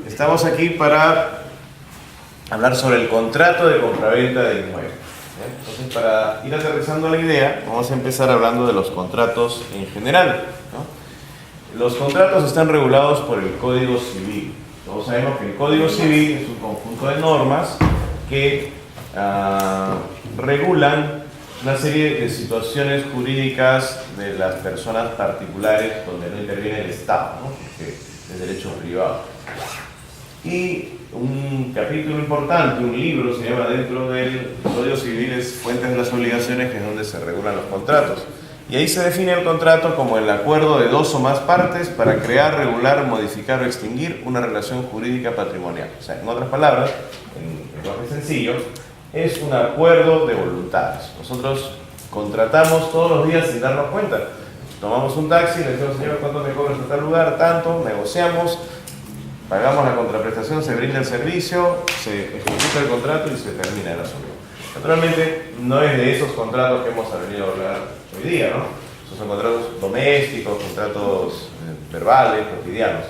Estamos aquí para hablar sobre el contrato de compraventa de inmuebles. Entonces, para ir aterrizando la idea, vamos a empezar hablando de los contratos en general, ¿no? Los contratos están regulados por el Código Civil. Todos sabemos que el Código Civil es un conjunto de normas que regulan una serie de situaciones jurídicas de las personas particulares donde no interviene el Estado, ¿no? Porque es derecho privado. Y un capítulo importante, un libro, se llama dentro del Código Civil, es Fuentes de las Obligaciones, que es donde se regulan los contratos. Y ahí se define el contrato como el acuerdo de dos o más partes para crear, regular, modificar o extinguir una relación jurídica patrimonial. O sea, en otras palabras, en lenguaje sencillo, es un acuerdo de voluntades. Nosotros contratamos todos los días sin darnos cuenta. Tomamos un taxi, le decimos, señor, ¿cuánto me cobras en tal lugar? Tanto, negociamos, pagamos la contraprestación, se brinda el servicio, se ejecuta el contrato y se termina el asunto. Naturalmente, no es de esos contratos que hemos venido a hablar hoy día, ¿no? Esos son contratos domésticos, contratos verbales, cotidianos.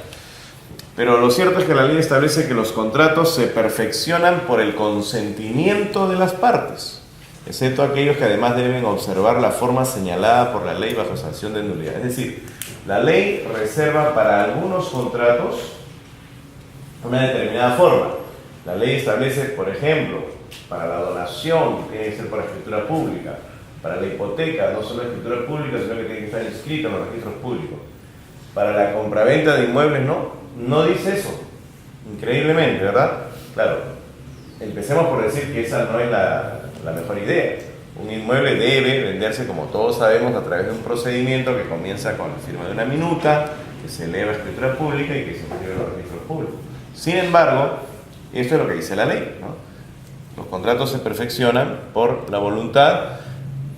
Pero lo cierto es que la ley establece que los contratos se perfeccionan por el consentimiento de las partes, excepto aquellos que además deben observar la forma señalada por la ley bajo sanción de nulidad. Es decir, la ley reserva para algunos contratos una determinada forma. La ley establece, por ejemplo, para la donación tiene que ser por escritura pública, para la hipoteca no solo escritura pública, sino que tiene que estar inscrita en los registros públicos. Para la compraventa de inmuebles no dice eso, increíblemente, ¿verdad? Claro, empecemos por decir que esa no es la mejor idea. Un inmueble debe venderse, como todos sabemos, a través de un procedimiento que comienza con la firma de una minuta, que se eleva a escritura pública y que se inscribe en los registros públicos. Sin embargo, esto es lo que dice la ley, ¿no? Los contratos se perfeccionan por la voluntad.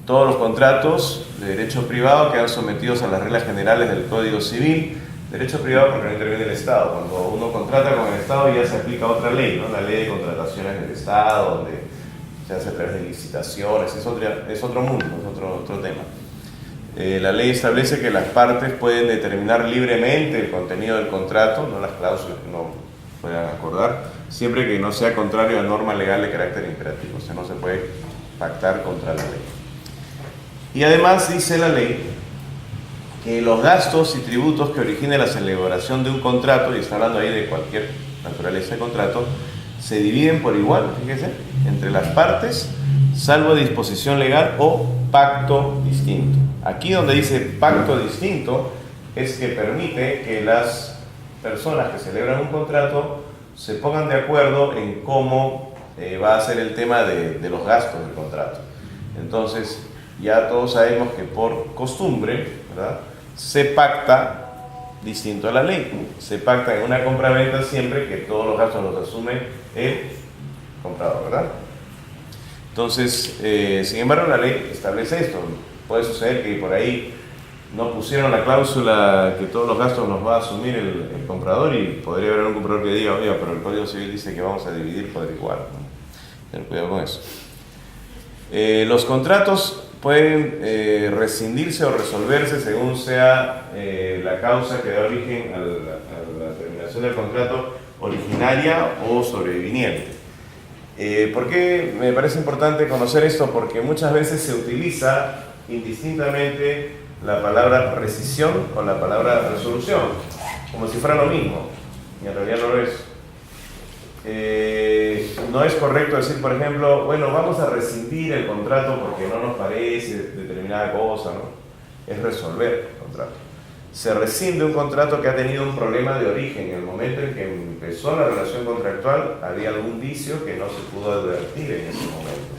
Todos los contratos de derecho privado quedan sometidos a las reglas generales del Código Civil. Derecho privado porque no interviene el Estado. Cuando uno contrata con el Estado ya se aplica otra ley, ¿no? La ley de contrataciones del Estado, donde se hace a través de licitaciones. Es otro mundo, es otro tema. La ley establece que las partes pueden determinar libremente el contenido del contrato, no las cláusulas que no puedan acordar, siempre que no sea contrario a norma legal de carácter imperativo. O sea, no se puede pactar contra la ley. Y además dice la ley que los gastos y tributos que origine la celebración de un contrato, y está hablando ahí de cualquier naturaleza de contrato, se dividen por igual, fíjese, entre las partes, salvo disposición legal o pacto distinto. Aquí donde dice pacto distinto es que permite que las personas que celebran un contrato se pongan de acuerdo en cómo va a ser el tema de los gastos del contrato. Entonces, ya todos sabemos que por costumbre, ¿verdad?, se pacta distinto a la ley. Se pacta en una compraventa siempre que todos los gastos los asume el comprador, ¿verdad? Entonces, sin embargo, la ley establece esto. Puede suceder que por ahí no pusieron la cláusula que todos los gastos los va a asumir el comprador, y podría haber un comprador que diga, oiga, pero el Código Civil dice que vamos a dividir por igual, ¿no? Tener cuidado con eso. Los contratos pueden rescindirse o resolverse según sea la causa que da origen a la terminación del contrato, originaria o sobreviniente. ¿Por qué me parece importante conocer esto? Porque muchas veces se utiliza indistintamente la palabra rescisión con la palabra resolución, como si fuera lo mismo, y en realidad no lo es. No es correcto decir, por ejemplo, bueno, vamos a rescindir el contrato porque no nos parece determinada cosa, ¿no? Es resolver el contrato. Se rescinde un contrato que ha tenido un problema de origen. En el momento en que empezó la relación contractual había algún vicio que no se pudo advertir en ese momento.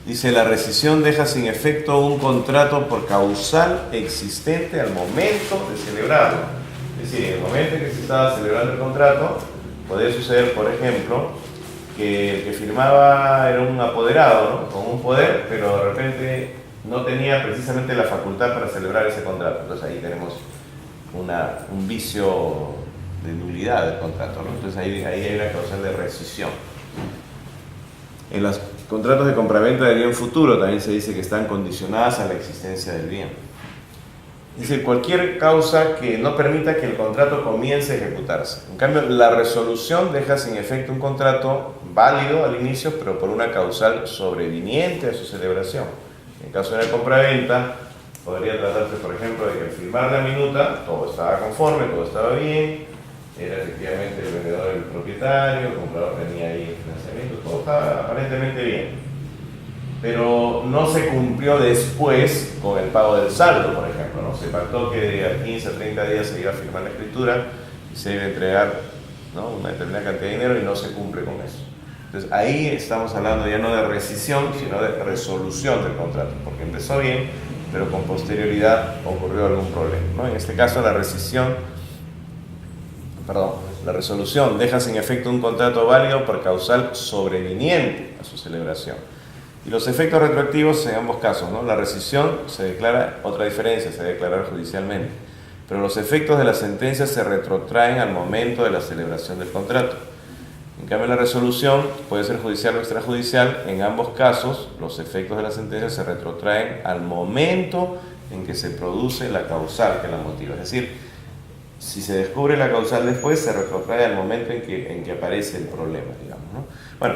Dice, la rescisión deja sin efecto un contrato por causal existente al momento de celebrarlo. Es decir, en el momento en que se estaba celebrando el contrato, podría suceder, por ejemplo, que el que firmaba era un apoderado, ¿no?, con un poder, pero de repente no tenía precisamente la facultad para celebrar ese contrato. Entonces ahí tenemos un vicio de nulidad del contrato, ¿no? Entonces ahí hay una causal de rescisión. En los contratos de compraventa de bien futuro también se dice que están condicionadas a la existencia del bien. Es decir, cualquier causa que no permita que el contrato comience a ejecutarse. En cambio, la resolución deja sin efecto un contrato válido al inicio, pero por una causal sobreviniente a su celebración. En caso de una compraventa, podría tratarse, por ejemplo, de que al firmar la minuta todo estaba conforme, todo estaba bien, era efectivamente el vendedor el propietario, el comprador tenía ahí el financiamiento, todo estaba aparentemente bien. Pero no se cumplió después con el pago del saldo, por ejemplo, ¿no? Se pactó que a 15 a 30 días se iba a firmar la escritura y se iba a entregar, ¿no?, una determinada cantidad de dinero y no se cumple con eso. Entonces ahí estamos hablando ya no de rescisión, sino de resolución del contrato, porque empezó bien, pero con posterioridad ocurrió algún problema, ¿no? En este caso la resolución deja sin efecto un contrato válido por causal sobreviniente a su celebración. Y los efectos retroactivos en ambos casos, ¿no? La rescisión se declara, otra diferencia, se debe declarar judicialmente, pero los efectos de la sentencia se retrotraen al momento de la celebración del contrato. En cambio, la resolución puede ser judicial o extrajudicial. En ambos casos, los efectos de la sentencia se retrotraen al momento en que se produce la causal que la motiva. Es decir, si se descubre la causal después, se retrotrae al momento en que aparece el problema, digamos, ¿no? Bueno,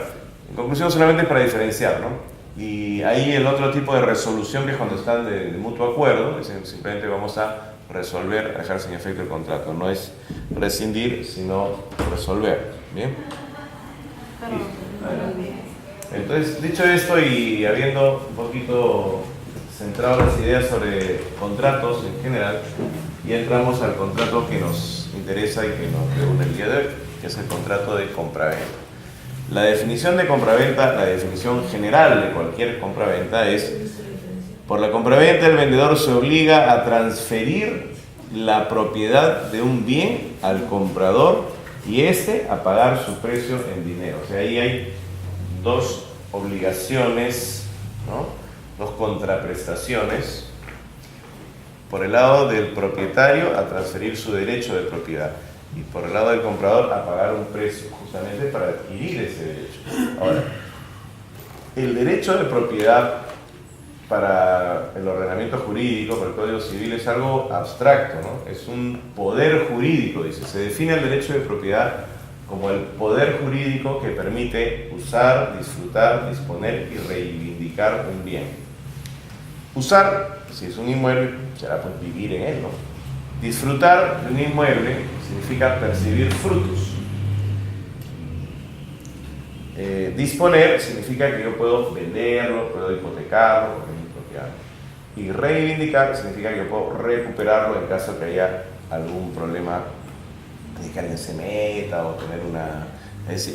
en conclusión, solamente para diferenciar, ¿no? Y ahí el otro tipo de resolución, que es cuando están de mutuo acuerdo, es simplemente vamos a resolver, a dejar sin efecto el contrato. No es rescindir, sino resolver. ¿Bien? Entonces, dicho esto y habiendo un poquito centrado las ideas sobre contratos en general, ya entramos al contrato que nos interesa y que nos reúne el día de hoy, que es el contrato de compraventa. La definición de compraventa, la definición general de cualquier compraventa es: por la compraventa el vendedor se obliga a transferir la propiedad de un bien al comprador y éste a pagar su precio en dinero. O sea, ahí hay dos obligaciones, ¿no?, dos contraprestaciones. Por el lado del propietario, a transferir su derecho de propiedad, y por el lado del comprador, a pagar un precio justamente para adquirir ese derecho. Ahora, el derecho de propiedad para el ordenamiento jurídico, para el Código Civil, es algo abstracto, ¿no? Es un poder jurídico, dice. Se define el derecho de propiedad como el poder jurídico que permite usar, disfrutar, disponer y reivindicar un bien. Usar, si es un inmueble, será pues vivir en él, ¿no? Disfrutar de un inmueble significa percibir frutos. Disponer significa que yo puedo venderlo, puedo hipotecarlo, porque es mi propiedad. Y reivindicar significa que yo puedo recuperarlo en caso que haya algún problema, de que alguien se meta o tener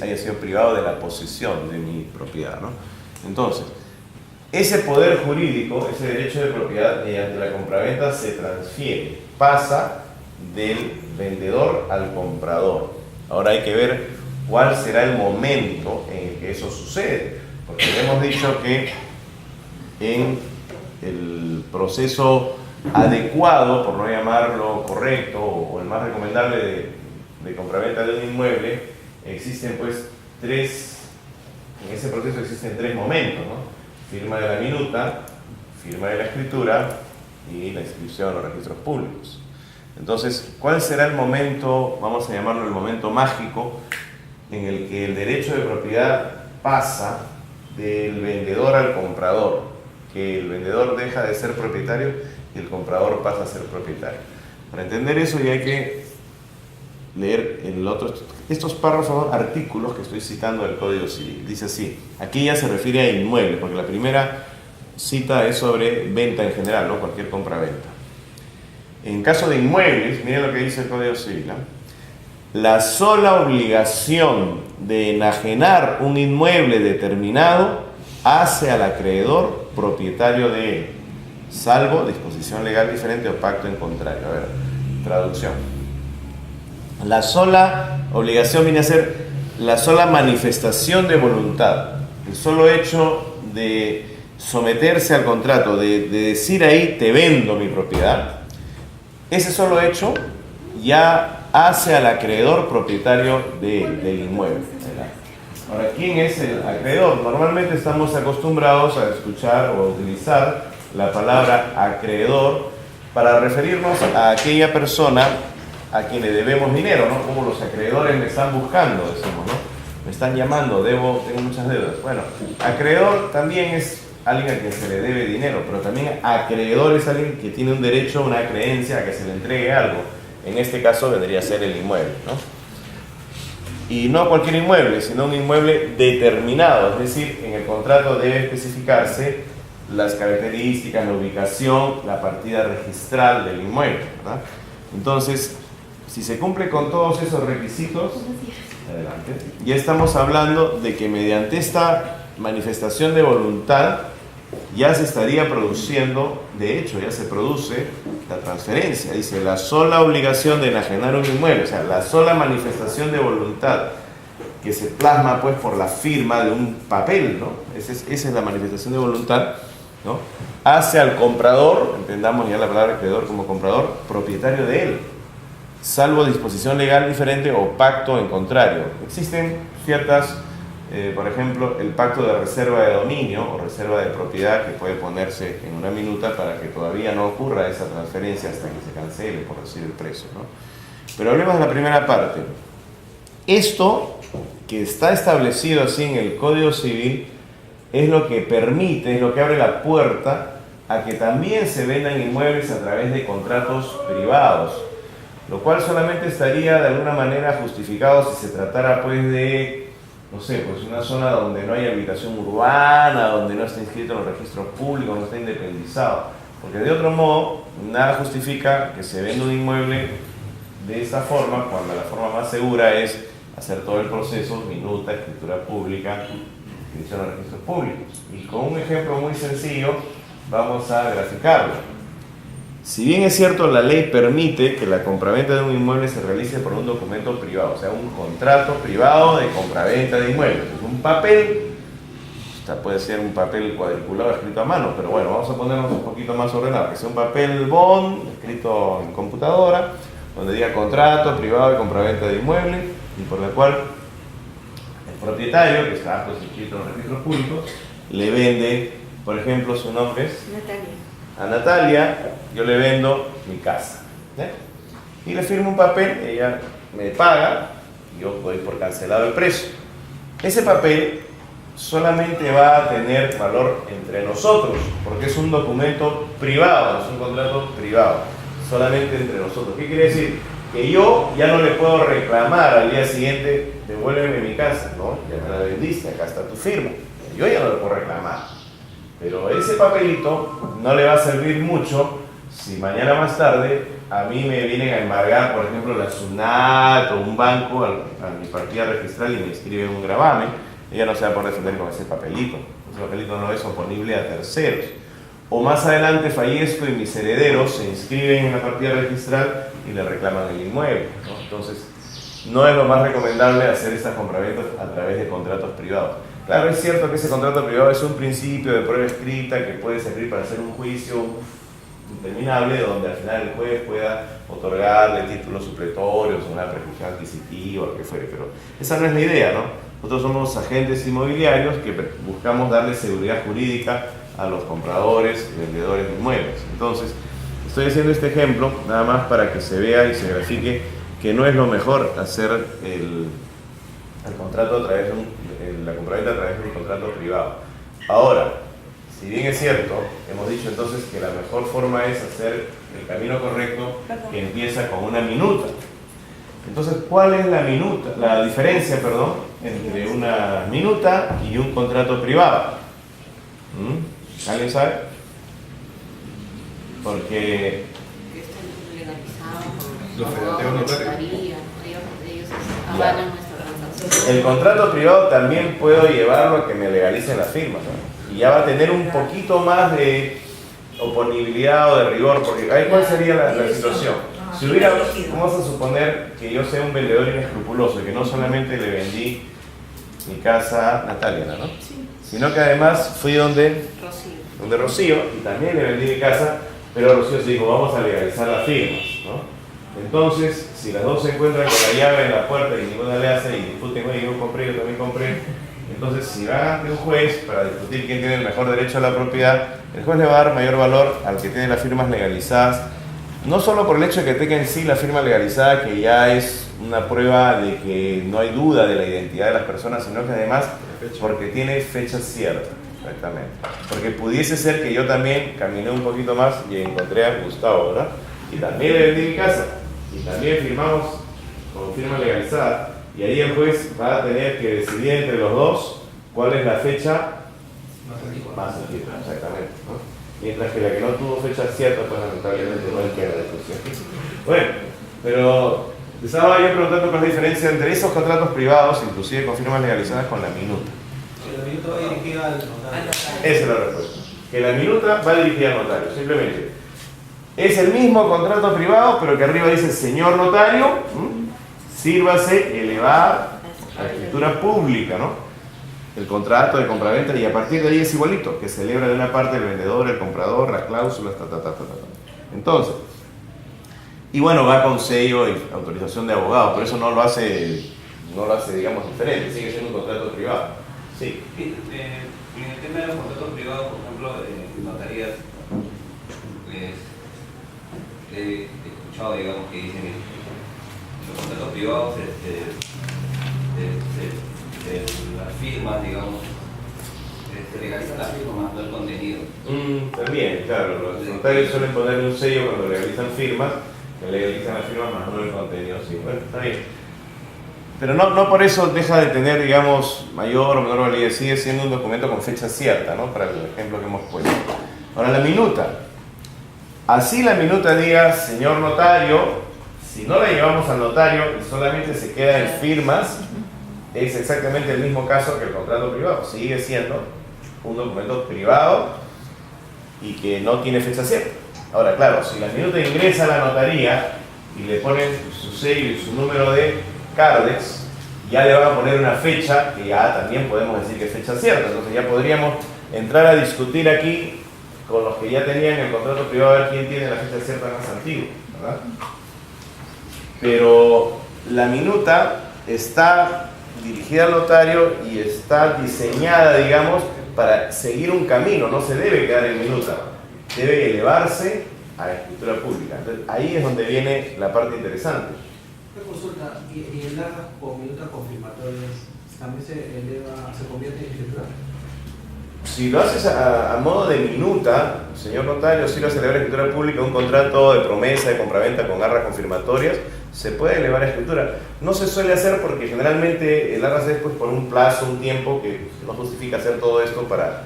haya sido privado de la posesión de mi propiedad, ¿no? Entonces, ese poder jurídico, ese derecho de propiedad mediante la compraventa se transfiere, pasa del vendedor al comprador. Ahora hay que ver cuál será el momento en el que eso sucede, porque hemos dicho que en el proceso adecuado, por no llamarlo correcto o el más recomendable de compraventa de un inmueble, existen pues en ese proceso existen tres momentos, ¿no? Firma de la minuta, firma de la escritura y la inscripción a los registros públicos. Entonces, ¿cuál será el momento, vamos a llamarlo el momento mágico, en el que el derecho de propiedad pasa del vendedor al comprador? Que el vendedor deja de ser propietario y el comprador pasa a ser propietario. Para entender eso ya hay que leer estos párrafos, artículos que estoy citando del Código Civil. Dice así, aquí ya se refiere a inmuebles, porque la primera cita es sobre venta en general, ¿no? Cualquier compra-venta. En caso de inmuebles, miren lo que dice el Código Civil, ¿no? La sola obligación de enajenar un inmueble determinado hace al acreedor propietario de él, salvo disposición legal diferente o pacto en contrario. A ver, traducción. La sola obligación viene a ser la sola manifestación de voluntad, el solo hecho de someterse al contrato, de decir ahí te vendo mi propiedad. Ese solo hecho ya hace al acreedor propietario del inmueble. Ahora, ¿quién es el acreedor? Normalmente estamos acostumbrados a escuchar o a utilizar la palabra acreedor para referirnos a aquella persona a quien le debemos dinero, ¿no? Como los acreedores me están buscando, decimos, ¿no? Me están llamando, tengo muchas deudas. Bueno, acreedor también es alguien a quien se le debe dinero, pero también acreedor es alguien que tiene un derecho, una creencia a que se le entregue algo. En este caso vendría a ser el inmueble, ¿no? Y no cualquier inmueble, sino un inmueble determinado, es decir, en el contrato debe especificarse las características, la ubicación, la partida registral del inmueble, ¿verdad? Entonces, si se cumple con todos esos requisitos, adelante, ya estamos hablando de que mediante esta manifestación de voluntad ya se estaría produciendo, de hecho ya se produce la transferencia. Dice, la sola obligación de enajenar un inmueble, o sea, la sola manifestación de voluntad que se plasma pues por la firma de un papel, ¿no? Esa es la manifestación de voluntad, ¿no? Hace al comprador, entendamos ya la palabra acreedor como comprador, propietario de él, salvo disposición legal diferente o pacto en contrario. Existen ciertas, por ejemplo, el pacto de reserva de dominio o reserva de propiedad que puede ponerse en una minuta para que todavía no ocurra esa transferencia hasta que se cancele, por decir el precio, ¿no? Pero hablemos de la primera parte. Esto que está establecido así en el Código Civil es lo que permite, es lo que abre la puerta a que también se vendan inmuebles a través de contratos privados, lo cual solamente estaría de alguna manera justificado si se tratara pues de, no sé, pues una zona donde no hay habitación urbana, donde no está inscrito en los registros públicos, no está independizado, porque de otro modo nada justifica que se venda un inmueble de esta forma cuando la forma más segura es hacer todo el proceso, minuta, escritura pública, inscripción en los registros públicos. Y con un ejemplo muy sencillo vamos a graficarlo. Si bien es cierto, la ley permite que la compraventa de un inmueble se realice por un documento privado, o sea, un contrato privado de compraventa de inmuebles. Es un papel, puede ser un papel cuadriculado escrito a mano, pero bueno, vamos a ponernos un poquito más ordenado, que sea un papel bond escrito en computadora, donde diga contrato privado de compraventa de inmueble, y por el cual el propietario, que está pues, inscrito en los registros públicos, le vende, por ejemplo, su nombre es Natalia. A Natalia, yo le vendo mi casa, ¿eh? Y le firmo un papel, ella me paga, y yo doy por cancelado el precio. Ese papel solamente va a tener valor entre nosotros, porque es un documento privado, es un contrato privado, solamente entre nosotros. ¿Qué quiere decir? Que yo ya no le puedo reclamar al día siguiente, devuélveme mi casa, ¿no? Ya me la vendiste, acá está tu firma. Yo ya no le puedo reclamar. Pero ese papelito no le va a servir mucho si mañana más tarde a mí me vienen a embargar, por ejemplo, la SUNAT o un banco a mi partida registral y me inscriben un gravamen. Ella no se va a poder defender con ese papelito. Ese papelito no es oponible a terceros. O más adelante fallezco y mis herederos se inscriben en la partida registral y le reclaman el inmueble, ¿no? Entonces, no es lo más recomendable hacer estas compraventas a través de contratos privados. Claro, es cierto que ese contrato privado es un principio de prueba escrita que puede servir para hacer un juicio interminable donde al final el juez pueda otorgarle títulos supletorios, una preclusión adquisitiva, lo que fuere, pero esa no es la idea, ¿no? Nosotros somos agentes inmobiliarios que buscamos darle seguridad jurídica a los compradores y vendedores de inmuebles. Entonces, estoy haciendo este ejemplo nada más para que se vea y se grafique que no es lo mejor hacer el contrato a través de la compraventa a través de un contrato privado. Ahora, si bien es cierto, hemos dicho entonces que la mejor forma es hacer el camino correcto que empieza con una minuta. Entonces, ¿cuál es la diferencia, entre una minuta y un contrato privado? ¿Alguien sabe? Porque los ellos avalan nuestra transacción. el contrato privado también puedo llevarlo a que me legalicen las firmas, ¿no? Y ya va a tener un poquito más de oponibilidad o de rigor, porque ahí cuál sería la situación. Si hubiera, vamos a suponer que yo sea un vendedor inescrupuloso y que no solamente le vendí mi casa a Natalia, ¿no? Sí. Sino que además fui donde Rocío y también le vendí mi casa, pero Rocío se dijo, vamos a legalizar las firmas, ¿no? Entonces, si las dos se encuentran con la llave en la puerta y ninguna le hace y discuten, oye, yo compré, yo también compré, entonces si van ante un juez para discutir quién tiene el mejor derecho a la propiedad, el juez le va a dar mayor valor al que tiene las firmas legalizadas No solo por el hecho de que tenga en sí la firma legalizada, que ya es una prueba de que no hay duda de la identidad de las personas, sino que además porque tiene fecha cierta, exactamente. Porque pudiese ser que yo también caminé un poquito más y encontré a Gustavo, ¿verdad? Y también le vendí mi casa, y también firmamos con firma legalizada, y ahí el juez va a tener que decidir entre los dos cuál es la fecha más antigua, exactamente, ¿no? Mientras que la que no tuvo fecha cierta, pues lamentablemente no queda la discusión. Bueno, pero estaba yo preguntando cuál es la diferencia entre esos contratos privados, inclusive con firmas legalizadas, con la minuta. Que la minuta va dirigida al notario. Esa es la respuesta. Que la minuta va dirigida al notario, simplemente. Es el mismo contrato privado, pero que arriba dice señor notario, sírvase elevar a escritura pública, ¿no? El contrato de compraventa, y a partir de ahí es igualito, que celebra de una parte el vendedor, el comprador, las cláusulas, Entonces, y bueno, va con sello y autorización de abogado, por eso no lo hace, digamos, diferente, sigue siendo un contrato privado. Sí. En el tema de los contratos privados, por ejemplo, en notarías, pues, he escuchado, digamos, que dicen que los contratos privados las firmas, digamos, se legalizan las firmas más no el contenido. También, claro, los notarios suelen poner un sello cuando legalizan firmas, que legalizan las firmas más no el contenido, sí, bueno, está bien. Pero no por eso deja de tener, digamos, mayor o menor validez, sigue siendo un documento con fecha cierta, ¿no? Para el ejemplo que hemos puesto. Ahora, la minuta. Así la minuta diga, señor notario, si no la llevamos al notario y solamente se queda en firmas, es exactamente el mismo caso que el contrato privado. Sigue siendo un documento privado y que no tiene fecha cierta. Ahora, claro, si la minuta ingresa a la notaría y le ponen su sello y su número de Cardex, ya le van a poner una fecha que ya también podemos decir que es fecha cierta. Entonces ya podríamos entrar a discutir aquí con los que ya tenían el contrato privado a ver quién tiene la fecha cierta más antigua, ¿verdad? Pero la minuta está dirigida al notario y está diseñada, digamos, para seguir un camino, no se debe quedar en minuta, debe elevarse a la escritura pública. Entonces, ahí es donde viene la parte interesante. Una consulta, ¿y el arras o minutas confirmatorias también se eleva, se convierte en escritura? Si lo haces a modo de minuta, señor notario, si lo hace elevar a escritura pública, un contrato de promesa de compraventa con arras confirmatorias, se puede elevar a escritura. No se suele hacer porque generalmente el arras es pues, por un plazo, un tiempo que no justifica hacer todo esto para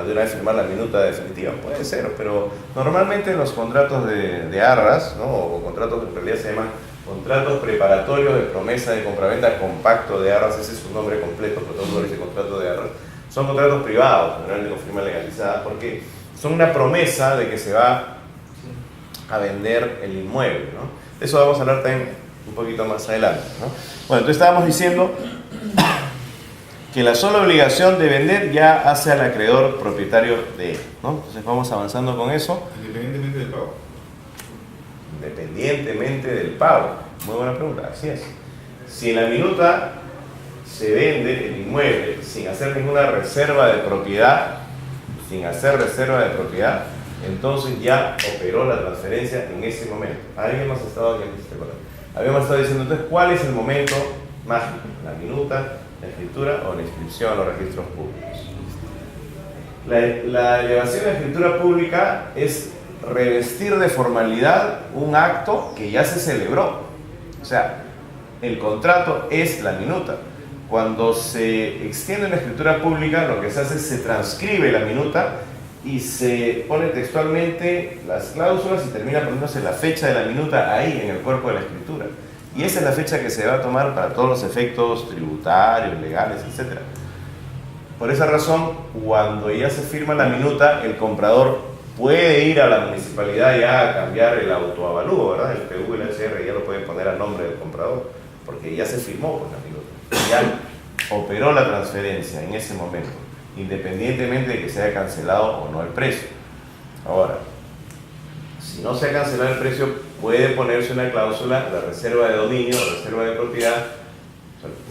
de una vez firmar la minuta definitiva. Puede ser, pero normalmente en los contratos de arras, ¿no? O contratos que en realidad se llaman contratos preparatorios de promesa de compraventa compacto de arras, ese es su nombre completo, pero todo el mundo dice contrato de arras. Son contratos privados, generalmente con firma legalizada, porque son una promesa de que se va a vender el inmueble, ¿no? De eso vamos a hablar también un poquito más adelante, ¿no? Bueno, entonces estábamos diciendo que la sola obligación de vender ya hace al acreedor propietario de él, ¿no? Entonces vamos avanzando con eso. Independientemente del pago. Independientemente del pago. Muy buena pregunta, así es. Si en la minuta se vende el inmueble sin hacer ninguna reserva de propiedad, entonces ya operó la transferencia en ese momento. Ahí hemos estado aquí, habíamos estado diciendo entonces cuál es el momento mágico, la minuta, la escritura o la inscripción a los registros públicos. La elevación a la escritura pública es revestir de formalidad un acto que ya se celebró. O sea, el contrato es la minuta. Cuando se extiende una escritura pública, lo que se hace es se transcribe la minuta y se pone textualmente las cláusulas y termina poniéndose la fecha de la minuta ahí en el cuerpo de la escritura. Y esa es la fecha que se va a tomar para todos los efectos tributarios, legales, etc. Por esa razón, cuando ya se firma la minuta, el comprador puede ir a la municipalidad ya a cambiar el autoavalúo, ¿verdad? El PU y el HR ya lo pueden poner a nombre del comprador, porque ya se firmó por la minuta. Ya operó la transferencia en ese momento, independientemente de que se haya cancelado o no el precio. Ahora, si no se ha cancelado el precio, puede ponerse una cláusula, la reserva de dominio, la reserva de propiedad,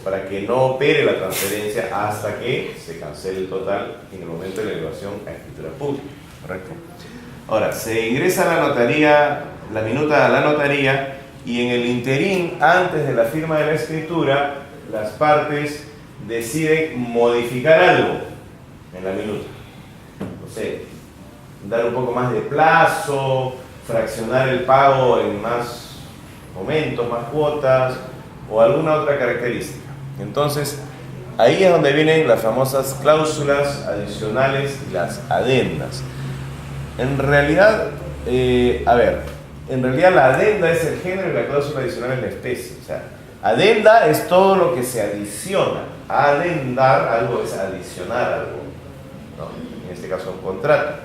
para que no opere la transferencia hasta que se cancele el total en el momento de la elevación a escritura pública. ¿Correcto? Ahora, se ingresa a la notaría, la minuta a la notaría, y en el interín, antes de la firma de la escritura, las partes deciden modificar algo en la minuta. No sé, dar un poco más de plazo, fraccionar el pago en más momentos, más cuotas, o alguna otra característica. Entonces, ahí es donde vienen las famosas cláusulas adicionales y las adendas. En realidad, en realidad la adenda es el género y la cláusula adicional es la especie. O sea, adenda es todo lo que se adiciona. Adendar algo es adicionar algo, ¿no? En este caso un contrato.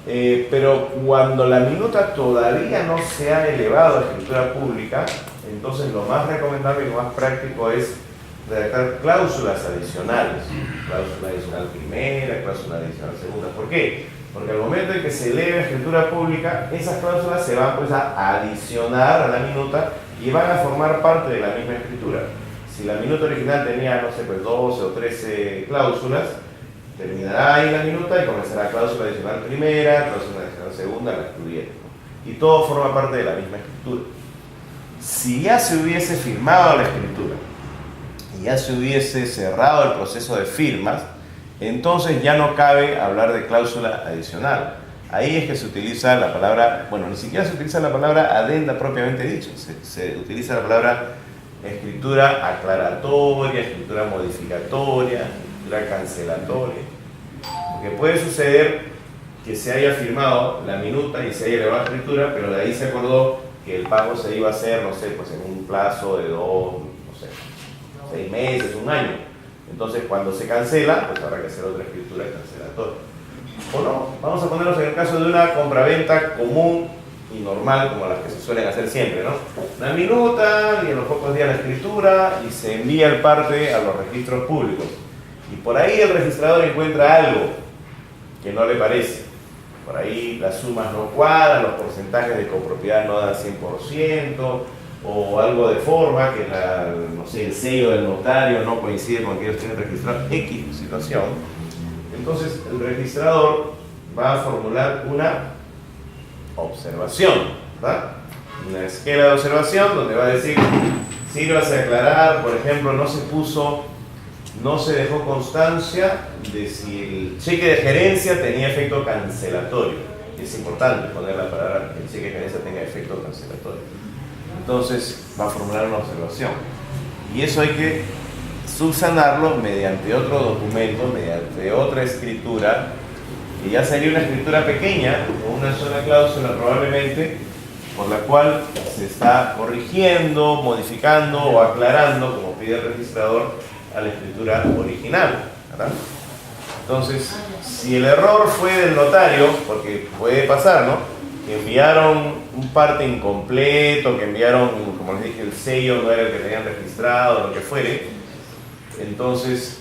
Pero cuando la minuta todavía no se ha elevado a escritura pública, entonces lo más recomendable y lo más práctico es redactar cláusulas adicionales. Cláusula adicional primera, cláusula adicional segunda. ¿Por qué? Porque al momento en que se eleve a escritura pública, esas cláusulas se van pues a adicionar a la minuta y van a formar parte de la misma escritura. Si la minuta original tenía, no sé, pues 12 o 13 cláusulas, terminará ahí la minuta y comenzará cláusula adicional primera, cláusula adicional segunda, la excluyente, ¿no? Y todo forma parte de la misma escritura. Si ya se hubiese firmado la escritura y ya se hubiese cerrado el proceso de firmas, entonces ya no cabe hablar de cláusula adicional. Ahí es que se utiliza la palabra, bueno, ni siquiera se utiliza la palabra adenda propiamente dicho, se utiliza la palabra escritura aclaratoria, escritura modificatoria, escritura cancelatoria. Porque puede suceder que se haya firmado la minuta y se haya elevado la escritura, pero de ahí se acordó que el pago se iba a hacer, no sé, pues en un plazo de 6 meses, un año. Entonces, cuando se cancela, pues habrá que hacer otra escritura cancelatoria. O no, vamos a ponernos en el caso de una compraventa común y normal, como las que se suelen hacer siempre, ¿no? Una minuta y en los pocos días la escritura y se envía el parte a los registros públicos. Y por ahí el registrador encuentra algo que no le parece. Por ahí las sumas no cuadran, los porcentajes de copropiedad no dan 100%, o algo de forma que no sé, el sello del notario no coincide con que ellos tienen registrado X situación. Entonces el registrador va a formular una observación, ¿verdad? Una esquela de observación donde va a decir, sírvase a aclarar, por ejemplo, no se dejó constancia de si el cheque de gerencia tenía efecto cancelatorio. Es importante poner la palabra que el cheque de gerencia tenga efecto cancelatorio. Entonces va a formular una observación. Y eso hay que subsanarlo mediante otro documento, mediante otra escritura, que ya sería una escritura pequeña, con una sola cláusula probablemente, por la cual se está corrigiendo, modificando o aclarando, como pide el registrador, a la escritura original, ¿verdad? Entonces, si el error fue del notario, porque puede pasar, ¿no? Que enviaron un parte incompleto, que enviaron, como les dije, el sello no era el que tenían registrado, lo que fuere, entonces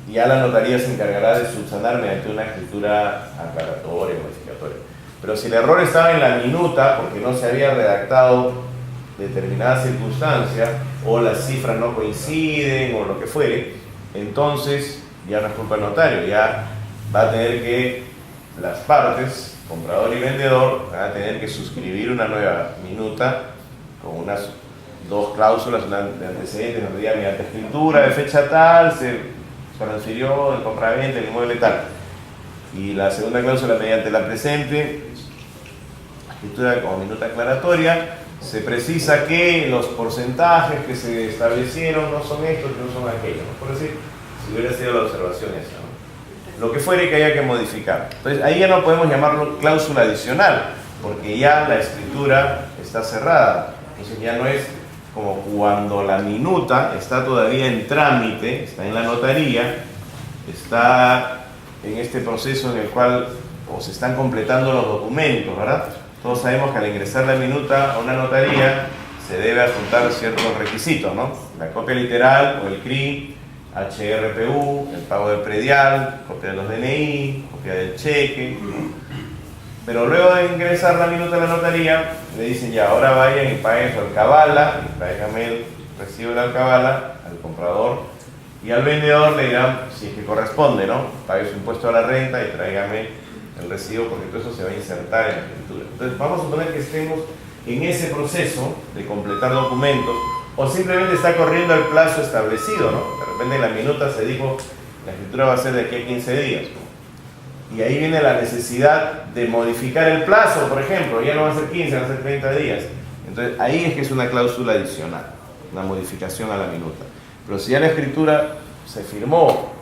ya la notaría se encargará de subsanar mediante una escritura aclaratoria, modificatoria. Pero si el error estaba en la minuta, porque no se había redactado determinada circunstancia, o las cifras no coinciden, o lo que fuere, entonces ya no es culpa del notario, ya va a tener que las partes, comprador y vendedor, van a tener que suscribir una nueva minuta con unas 2 cláusulas, una de antecedentes, donde diga mediante escritura de fecha tal, se transfirió en compraventa el inmueble tal. Y la segunda cláusula mediante la presente, escritura como minuta aclaratoria, se precisa que los porcentajes que se establecieron no son estos, no son aquellos. Por decir, si hubiera sido la observación esa, ¿no? Lo que fuere que haya que modificar. Entonces ahí ya no podemos llamarlo cláusula adicional, porque ya la escritura está cerrada. Entonces ya no es como cuando la minuta está todavía en trámite, está en la notaría, está en este proceso en el cual se están completando los documentos, ¿verdad? Todos sabemos que al ingresar la minuta a una notaría se debe adjuntar ciertos requisitos, ¿no? La copia literal o el CRI, HRPU, el pago del predial, copia de los DNI, copia del cheque, ¿no? Pero luego de ingresar la minuta a la notaría, le dicen ya, ahora vayan y paguen su alcabala, y tráigame el recibo de la alcabala al comprador, y al vendedor le dirán, si es que corresponde, ¿no? Pague su impuesto a la renta y tráigame el recibo, porque todo eso se va a insertar en la escritura. Entonces vamos a suponer que estemos en ese proceso de completar documentos, o simplemente está corriendo el plazo establecido, ¿no? De repente en la minuta se dijo, la escritura va a ser de aquí a 15 días, ¿no? Y ahí viene la necesidad de modificar el plazo, por ejemplo, ya no va a ser 15, va a ser 30 días. Entonces ahí es que es una cláusula adicional, una modificación a la minuta. Pero si ya la escritura se firmó,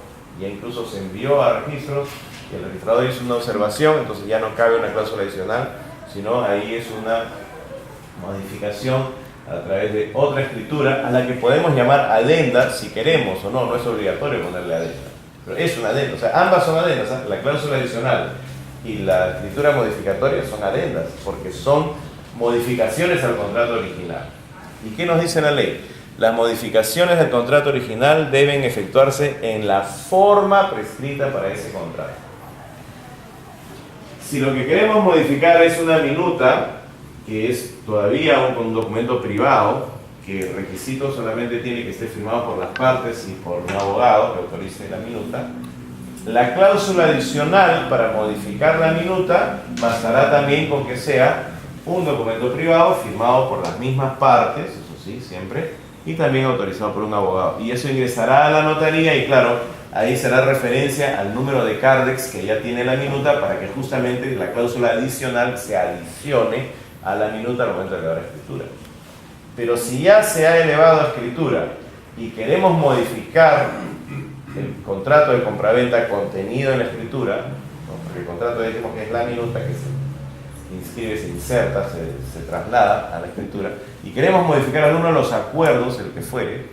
ya incluso se envió a registros, y el registrador hizo una observación, entonces ya no cabe una cláusula adicional, sino ahí es una modificación a través de otra escritura a la que podemos llamar adenda si queremos o no, no es obligatorio ponerle adenda, pero es una adenda, o sea, ambas son adendas, ¿eh? La cláusula adicional y la escritura modificatoria son adendas, porque son modificaciones al contrato original. ¿Y qué nos dice la ley? Las modificaciones del contrato original deben efectuarse en la forma prescrita para ese contrato. Si lo que queremos modificar es una minuta, que es todavía un documento privado, que el requisito solamente tiene que estar firmado por las partes y por un abogado que autorice la minuta, la cláusula adicional para modificar la minuta bastará también con que sea un documento privado firmado por las mismas partes, eso sí, siempre, y también autorizado por un abogado. Y eso ingresará a la notaría y claro, ahí será referencia al número de Cardex que ya tiene la minuta para que justamente la cláusula adicional se adicione a la minuta al momento de elevar a escritura. Pero si ya se ha elevado a escritura y queremos modificar el contrato de compraventa contenido en la escritura, ¿no? Porque el contrato decimos que es la minuta que se inscribe, se inserta, se traslada a la escritura, y queremos modificar alguno de los acuerdos, el que fuere,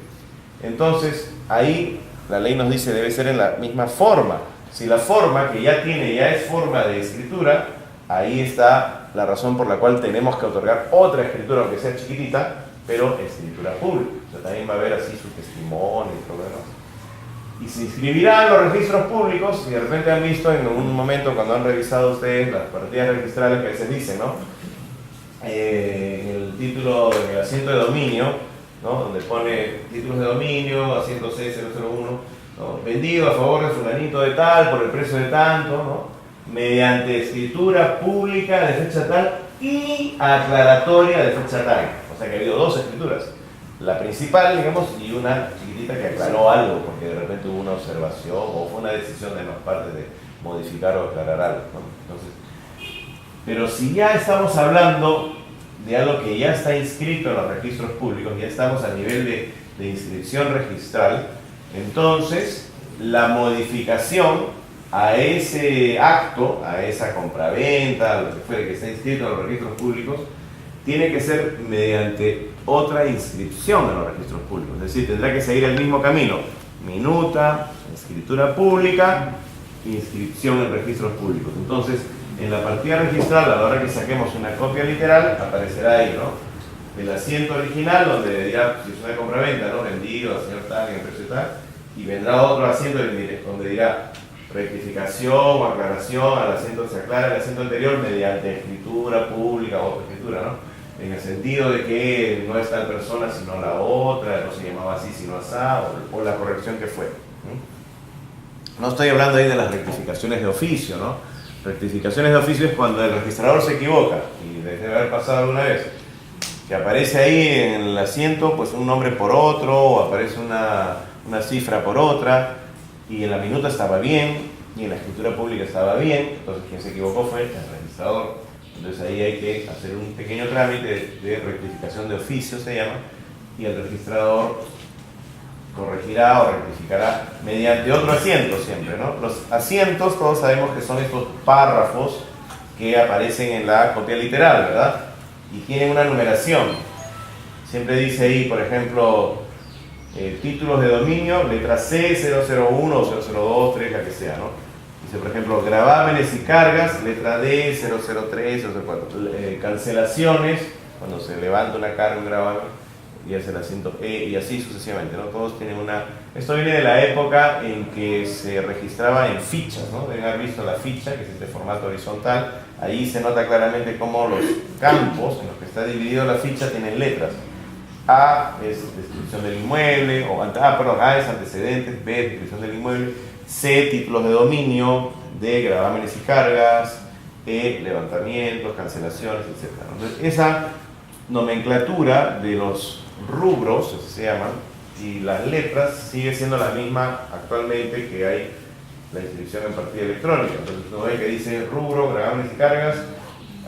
entonces ahí la ley nos dice debe ser en la misma forma. Si la forma que ya tiene ya es forma de escritura, ahí está la razón por la cual tenemos que otorgar otra escritura, aunque sea chiquitita, pero escritura pública. O sea, también va a haber así su testimonio y todo lo demás. Y se inscribirá en los registros públicos, y de repente han visto en un momento cuando han revisado ustedes las partidas registrales que a veces dicen, ¿no? En el título, en el asiento de dominio, ¿no? Donde pone títulos de dominio, asiento C001, ¿no? Vendido a favor de fulanito de tal, por el precio de tanto, ¿no? Mediante escritura pública de fecha tal y aclaratoria de fecha tal. O sea que ha habido dos escrituras. La principal, digamos, y una chiquitita que aclaró algo, porque de repente hubo una observación o fue una decisión de las partes de modificar o aclarar algo, ¿no? Entonces, pero si ya estamos hablando de algo que ya está inscrito en los registros públicos, ya estamos a nivel de inscripción registral, entonces la modificación a ese acto, a esa compraventa, a lo que fuere que esté inscrito en los registros públicos, tiene que ser mediante otra inscripción en los registros públicos. Es decir, tendrá que seguir el mismo camino: minuta, escritura pública, inscripción en registros públicos. Entonces, en la partida registral, a la hora que saquemos una copia literal, aparecerá ahí, ¿no? El asiento original, donde dirá, si es una compraventa, ¿no? Vendido al señor tal, en el precio tal, y vendrá otro asiento donde dirá rectificación o aclaración, al asiento se aclara el asiento anterior mediante escritura pública o otra escritura, ¿no? En el sentido de que no es tal persona sino la otra, no se llamaba así sino asá, o la corrección que fue. No estoy hablando ahí de las rectificaciones de oficio, ¿no? Rectificaciones de oficio es cuando el registrador se equivoca, y debe haber pasado alguna vez, que aparece ahí en el asiento pues un nombre por otro, o aparece una cifra por otra, y en la minuta estaba bien, y en la escritura pública estaba bien, entonces quien se equivocó fue el registrador. Entonces ahí hay que hacer un pequeño trámite de rectificación de oficio, se llama, y el registrador corregirá o rectificará mediante otro asiento siempre, ¿no? Los asientos todos sabemos que son estos párrafos que aparecen en la copia literal, ¿verdad? Y tienen una numeración. Siempre dice ahí, por ejemplo, títulos de dominio, letra C, 001 o 002, 3, la que sea, ¿no? Dice, por ejemplo, gravámenes y cargas, letra D, 003, 004. Cancelaciones, cuando se levanta una carga, un gravamen, y es el asiento E, y así sucesivamente, ¿no? Todos tienen una... Esto viene de la época en que se registraba en fichas, ¿no? Deben haber visto la ficha, que es este formato horizontal. Ahí se nota claramente cómo los campos en los que está dividido la ficha tienen letras. A es descripción del inmueble, A es antecedentes, B descripción del inmueble, C títulos de dominio, D gravámenes y cargas, E levantamientos, cancelaciones, etc. Entonces, esa nomenclatura de los rubros, así se llaman, y las letras sigue siendo la misma actualmente que hay la inscripción en partida electrónica. Entonces uno ve que dice rubro, gravámenes y cargas,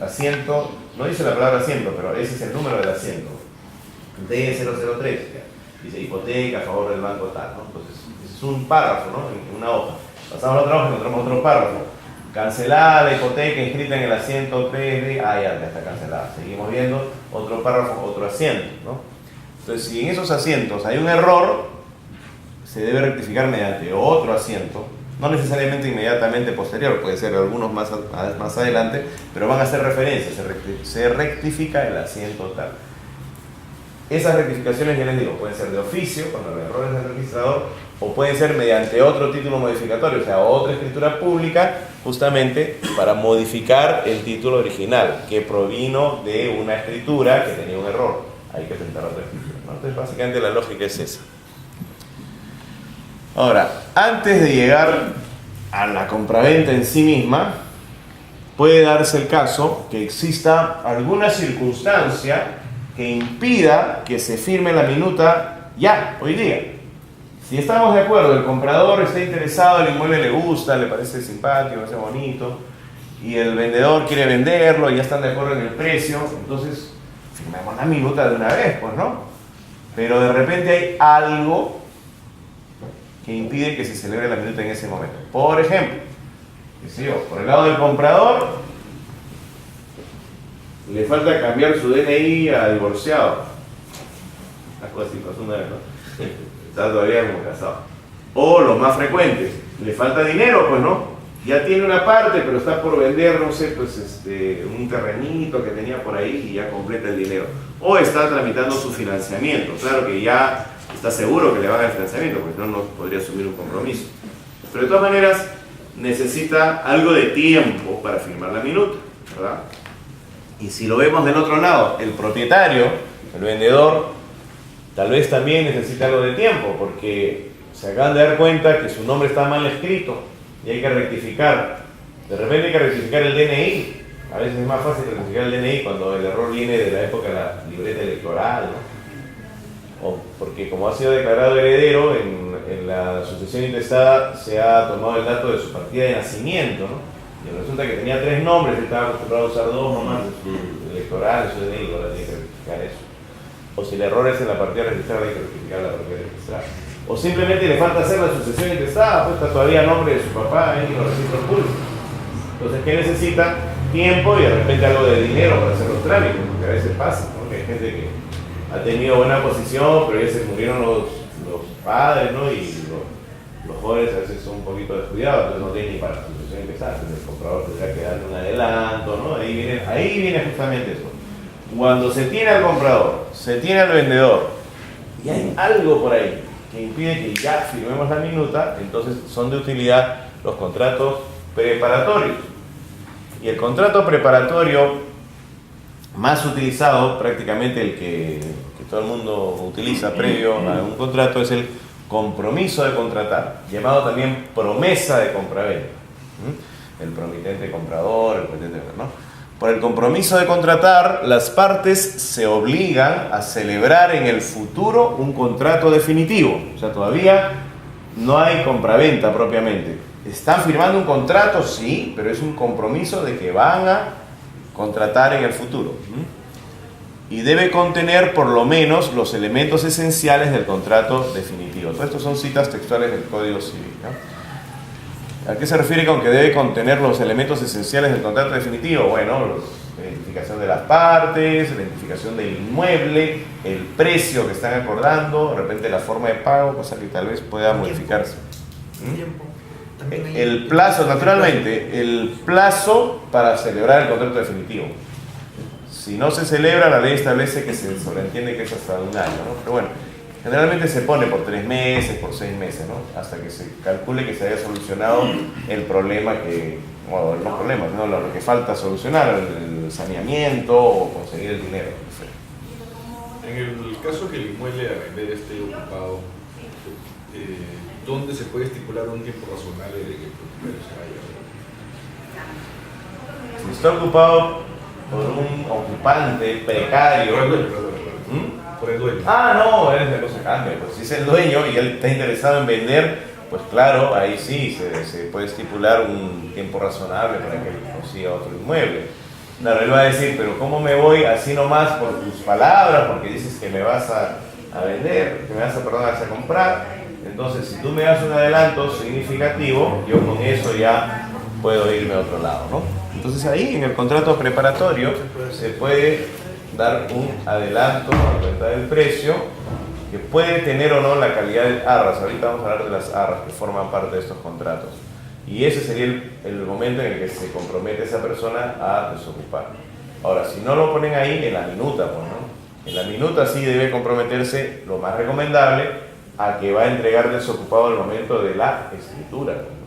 asiento, no dice la palabra asiento, pero ese es el número del asiento, D003, dice hipoteca a favor del banco tal, ¿no? Entonces es un párrafo, ¿no? En una hoja. Pasamos a la otra hoja y encontramos otro párrafo. Cancelada la hipoteca inscrita en el asiento 3D, ya está cancelada. Seguimos viendo otro párrafo, otro asiento, ¿no? Entonces, si en esos asientos hay un error, se debe rectificar mediante otro asiento, no necesariamente inmediatamente posterior, puede ser algunos más adelante, pero van a hacer referencia, se rectifica el asiento tal. Esas rectificaciones, ya les digo, pueden ser de oficio, cuando el error es del registrador, o pueden ser mediante otro título modificatorio, o sea, otra escritura pública, justamente para modificar el título original, que provino de una escritura que tenía un error. Hay que presentar otra escritura, ¿no? Entonces, básicamente la lógica es esa. Ahora, antes de llegar a la compraventa en sí misma, puede darse el caso que exista alguna circunstancia que impida que se firme la minuta ya, hoy día. Si estamos de acuerdo, el comprador está interesado, el inmueble le gusta, le parece simpático, le parece bonito, y el vendedor quiere venderlo y ya están de acuerdo en el precio, entonces firmemos la minuta de una vez, pues, ¿no? Pero de repente hay algo que impide que se celebre la minuta en ese momento. Por ejemplo, qué sé yo, por el lado del comprador, le falta cambiar su DNI a divorciado. Algo así pasó una vez, ¿no? Está todavía como casado. O lo más frecuente, le falta dinero, pues, ¿no? Ya tiene una parte, pero está por vender, no sé, pues un terrenito que tenía por ahí y ya completa el dinero. O está tramitando su financiamiento. Claro que ya está seguro que le van a dar el financiamiento, porque no podría asumir un compromiso. Pero de todas maneras, necesita algo de tiempo para firmar la minuta, ¿verdad? Y si lo vemos del otro lado, el propietario, el vendedor, tal vez también necesita algo de tiempo, porque se acaban de dar cuenta que su nombre está mal escrito y hay que rectificar. De repente hay que rectificar el DNI. A veces es más fácil rectificar el DNI cuando el error viene de la época de la libreta electoral, ¿no? O porque como ha sido declarado heredero, en la sucesión intestada se ha tomado el dato de su partida de nacimiento, ¿no? Y resulta que tenía 3 nombres, estaba acostumbrado a usar 2 nomás de su electoral, de su DNI, ahora tiene que rectificar eso. O si el error es en la partida registrada, hay que rectificar la partida registrada. O simplemente le falta hacer la sucesión intestada, pues está todavía a nombre de su papá en los registros públicos. Entonces, ¿qué necesita? Tiempo y de repente algo de dinero para hacer los trámites, porque a veces pasa, ¿no? Que hay gente que ha tenido buena posición, pero ya se murieron los padres, ¿no? Y los jóvenes a veces son un poquito descuidados, entonces no tienen ni para la sucesión intestada, entonces el comprador tendrá que darle un adelanto, ¿no? Ahí viene justamente eso. Cuando se tiene al comprador, se tiene al vendedor, y hay algo por ahí que impide que ya firmemos la minuta, entonces son de utilidad los contratos preparatorios. Y el contrato preparatorio más utilizado, prácticamente el que todo el mundo utiliza previo a un contrato, es el compromiso de contratar, llamado también promesa de compraventa. El promitente comprador, el promitente, ¿no? Por el compromiso de contratar, las partes se obligan a celebrar en el futuro un contrato definitivo. O sea, todavía no hay compraventa propiamente. ¿Están firmando un contrato? Sí, pero es un compromiso de que van a contratar en el futuro. Y debe contener por lo menos los elementos esenciales del contrato definitivo. Todo esto son citas textuales del Código Civil, ¿no? ¿A qué se refiere con que debe contener los elementos esenciales del contrato definitivo? Bueno, la identificación de las partes, la identificación del inmueble, el precio que están acordando, de repente la forma de pago, cosa que tal vez pueda modificarse. El plazo, naturalmente, el plazo para celebrar el contrato definitivo. Si no se celebra, la ley establece que se sobreentiende que es hasta un año, ¿no? Pero bueno, generalmente se pone por 3 meses, por 6 meses, ¿no? Hasta que se calcule que se haya solucionado el problema bueno, no problemas, ¿no? Lo que falta solucionar, el saneamiento o conseguir el dinero. No sé. En el caso que el inmueble a vender esté ocupado, ¿dónde se puede estipular un tiempo razonable de que el propietario se vaya? Si está ocupado por un ocupante precario. Por el dueño, por el dueño. Ah, no, la cosa cambia. Pues si es el dueño y él está interesado en vender, pues claro, ahí sí se puede estipular un tiempo razonable para que él consiga otro inmueble. Claro, él va a decir, pero ¿cómo me voy así nomás por tus palabras? Porque dices que me vas a vender, que me vas a comprar. Entonces, si tú me das un adelanto significativo, yo con eso ya puedo irme a otro lado, ¿no? Entonces ahí en el contrato preparatorio se puede dar un adelanto a cuenta del precio que puede tener o no la calidad de arras. Ahorita vamos a hablar de las arras que forman parte de estos contratos. Y ese sería el momento en el que se compromete esa persona a desocupar. Ahora, si no lo ponen ahí, en la minuta, pues, ¿no? En la minuta sí debe comprometerse, lo más recomendable, a que va a entregar desocupado al momento de la escritura, ¿no?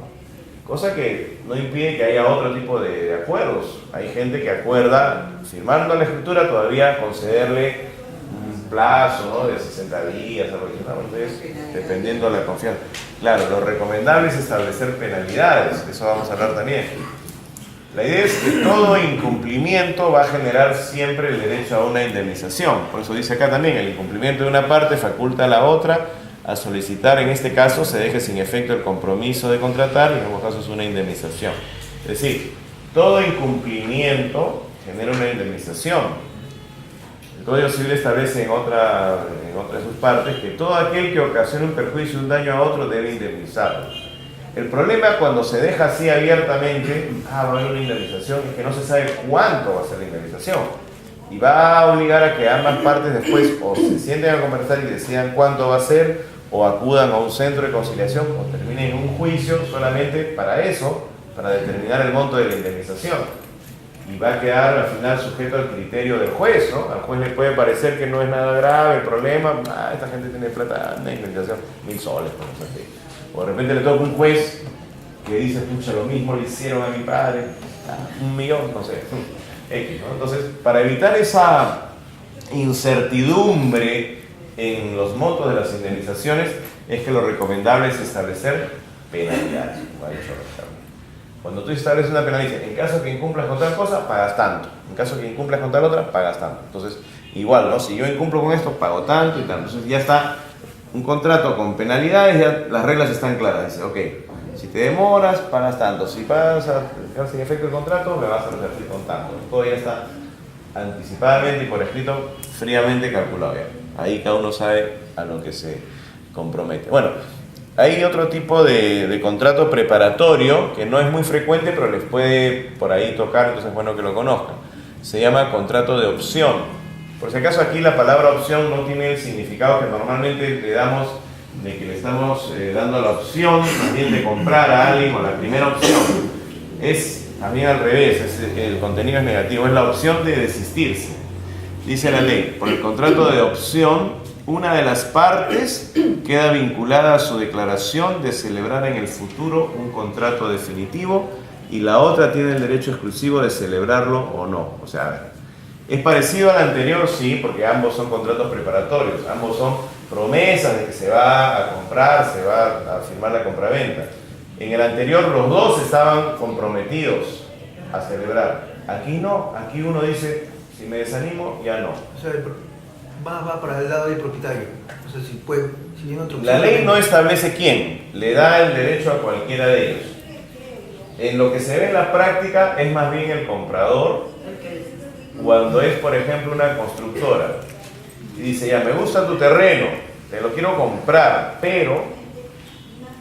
Cosa que no impide que haya otro tipo de acuerdos. Hay gente que acuerda, firmando la escritura, todavía concederle un plazo, ¿no?, de 60 días, entonces, dependiendo de la confianza. Claro, lo recomendable es establecer penalidades, de eso vamos a hablar también. La idea es que todo incumplimiento va a generar siempre el derecho a una indemnización. Por eso dice acá también, el incumplimiento de una parte faculta a la otra a solicitar, en este caso, se deje sin efecto el compromiso de contratar, y en ambos casos una indemnización. Es decir, todo incumplimiento genera una indemnización. El Código Civil establece en otra de sus partes que todo aquel que ocasione un perjuicio o un daño a otro debe indemnizarlo. El problema cuando se deja así abiertamente, va a haber una indemnización, es que no se sabe cuánto va a ser la indemnización. Y va a obligar a que ambas partes después o se sienten a conversar y decidan cuánto va a ser, o acudan a un centro de conciliación o terminen en un juicio solamente para eso, para determinar el monto de la indemnización. Y va a quedar al final sujeto al criterio del juez, ¿no? Al juez le puede parecer que no es nada grave el problema, esta gente tiene plata, una indemnización, 1000 soles, por ejemplo. O de repente le toca un juez que dice, pucha, lo mismo le hicieron a mi padre, 1 millón, no sé, X, ¿no? Entonces, para evitar esa incertidumbre en los montos de las indemnizaciones, es que lo recomendable es establecer penalidades, como ha dicho Ricardo. Cuando tú estableces una penalidad, en caso que incumplas con tal cosa, pagas tanto. En caso que incumplas con tal otra, pagas tanto. Entonces, igual, ¿no? Si yo incumplo con esto, pago tanto y tanto. Entonces ya está un contrato con penalidades, ya las reglas están claras. Dice, ok, si te demoras, pagas tanto. Si pagas a dejar sin efecto el contrato, me vas a resarcir con tanto. Todo ya está anticipadamente y por escrito, fríamente calculado ya. Ahí cada uno sabe a lo que se compromete. Bueno, hay otro tipo de contrato preparatorio que no es muy frecuente, pero les puede por ahí tocar, entonces es bueno que lo conozcan. Se llama contrato de opción. Por si acaso aquí la palabra opción no tiene el significado que normalmente le damos, de que le estamos dando la opción también de comprar a alguien o la primera opción. Es también al revés, el contenido es negativo, es la opción de desistirse. Dice la ley, por el contrato de opción, una de las partes queda vinculada a su declaración de celebrar en el futuro un contrato definitivo y la otra tiene el derecho exclusivo de celebrarlo o no. O sea, es parecido al anterior, sí, porque ambos son contratos preparatorios, ambos son promesas de que se va a comprar, se va a firmar la compraventa. En el anterior los dos estaban comprometidos a celebrar. Aquí no, aquí uno dice, si me desanimo, ya no. O sea, va para el lado del propietario. O sea, si viene otro... La ley no establece quién, le da el derecho a cualquiera de ellos. En lo que se ve en la práctica es más bien el comprador, cuando es, por ejemplo, una constructora. Y dice, ya, me gusta tu terreno, te lo quiero comprar, pero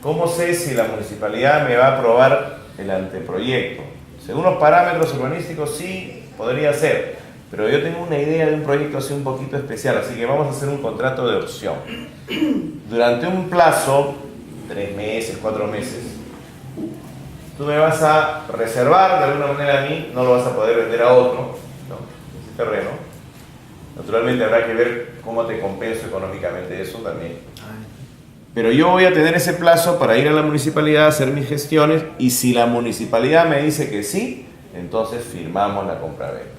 ¿cómo sé si la municipalidad me va a aprobar el anteproyecto? Según los parámetros urbanísticos sí podría ser, pero yo tengo una idea de un proyecto así un poquito especial, así que vamos a hacer un contrato de opción. Durante un plazo, 3 meses, 4 meses, tú me vas a reservar de alguna manera a mí, no lo vas a poder vender a otro, ¿no? Ese terreno. Naturalmente habrá que ver cómo te compenso económicamente eso también. Pero yo voy a tener ese plazo para ir a la municipalidad a hacer mis gestiones y si la municipalidad me dice que sí, entonces firmamos la compraventa.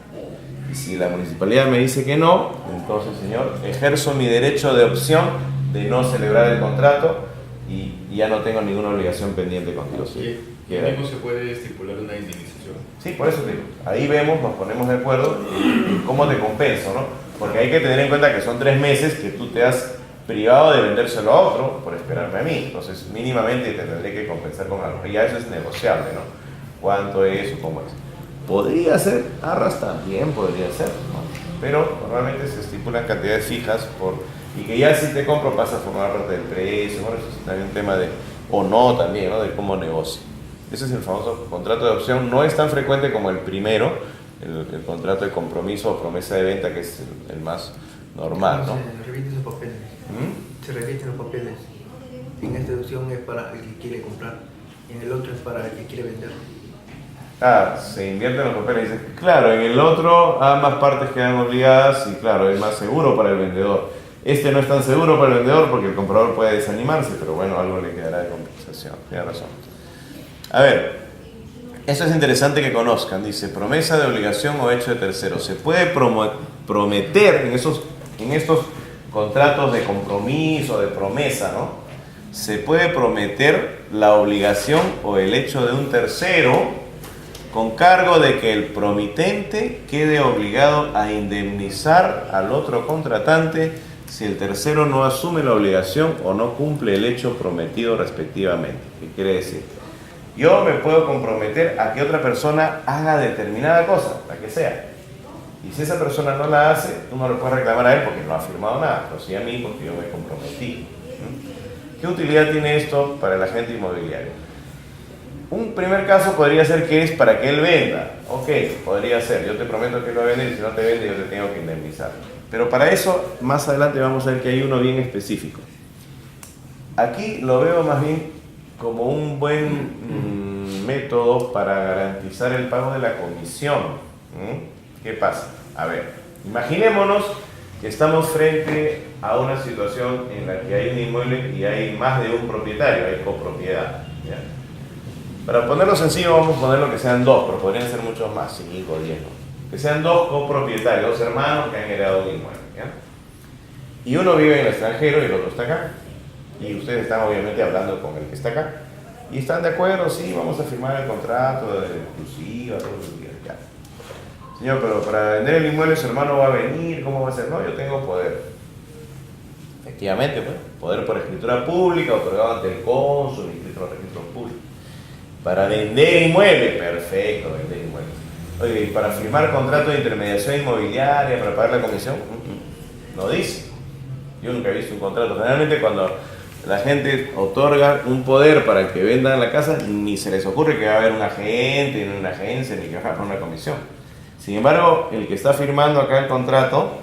Y si la municipalidad me dice que no, entonces, señor, ejerzo mi derecho de opción de no celebrar el contrato y ya no tengo ninguna obligación pendiente contigo. ¿Sí? Y mismo se puede estipular una indemnización. Sí, por eso te digo. Ahí vemos, nos ponemos de acuerdo en cómo te compenso, ¿no? Porque hay que tener en cuenta que son 3 meses que tú te has privado de vendérselo a otro por esperarme a mí. Entonces, mínimamente te tendré que compensar con algo. Y ya eso es negociable, ¿no? ¿Cuánto es o cómo es? Podría ser, arras también podría ser, ¿no? Pero normalmente se estipulan cantidades fijas y que ya si te compro pasa a formar parte del precio. Bueno, eso es también un tema de, o no también, ¿no? De cómo negocio. Ese es el famoso contrato de opción. No es tan frecuente como el primero, el contrato de compromiso o promesa de venta, que es el más normal, ¿no? Se repiten los papeles. Se repiten los papeles. En esta opción es para el que quiere comprar, y en el otro es para el que quiere vender. Se invierten los papeles. Dice, claro, en el otro ambas partes quedan obligadas y claro, es más seguro para el vendedor. Este no es tan seguro para el vendedor porque el comprador puede desanimarse, pero bueno, algo le quedará de compensación. Tiene razón. A ver, eso es interesante que conozcan. Dice, promesa de obligación o hecho de tercero. Se puede prometer en estos contratos de compromiso, de promesa, ¿no? Se puede prometer la obligación o el hecho de un tercero con cargo de que el promitente quede obligado a indemnizar al otro contratante si el tercero no asume la obligación o no cumple el hecho prometido respectivamente. ¿Qué quiere decir? Yo me puedo comprometer a que otra persona haga determinada cosa, la que sea. Y si esa persona no la hace, tú no le puedes reclamar a él porque no ha firmado nada, pero sí a mí porque yo me comprometí. ¿Qué utilidad tiene esto para el agente inmobiliario? Un primer caso podría ser que es para que él venda. Ok, podría ser. Yo te prometo que lo va a vender y si no te vende yo te tengo que indemnizar. Pero para eso, más adelante vamos a ver que hay uno bien específico. Aquí lo veo más bien como un buen método para garantizar el pago de la comisión. ¿Qué pasa? A ver, imaginémonos que estamos frente a una situación en la que hay un inmueble y hay más de un propietario, hay copropiedad. ¿Ya? Para ponerlo sencillo vamos a ponerlo que sean 2, pero podrían ser muchos más, 5 o 10. ¿No? Que sean 2 copropietarios, 2 hermanos que han heredado un inmueble. ¿Ya? Y uno vive en el extranjero y el otro está acá. Y ustedes están obviamente hablando con el que está acá. Y están de acuerdo, sí, vamos a firmar el contrato de exclusiva, todos los días. Ya. Señor, pero para vender el inmueble su hermano va a venir, ¿cómo va a ser? No, yo tengo poder. Efectivamente, pues, poder por escritura pública, otorgado ante el cónsul, inscrito en los registros públicos. Para vender inmuebles, perfecto, vender inmuebles. Oye, ¿y para firmar contrato de intermediación inmobiliaria, para pagar la comisión? No dice. Yo nunca he visto un contrato. Generalmente cuando la gente otorga un poder para que vendan la casa, ni se les ocurre que va a haber un agente, ni una agencia, ni que va a pagar una comisión. Sin embargo, el que está firmando acá el contrato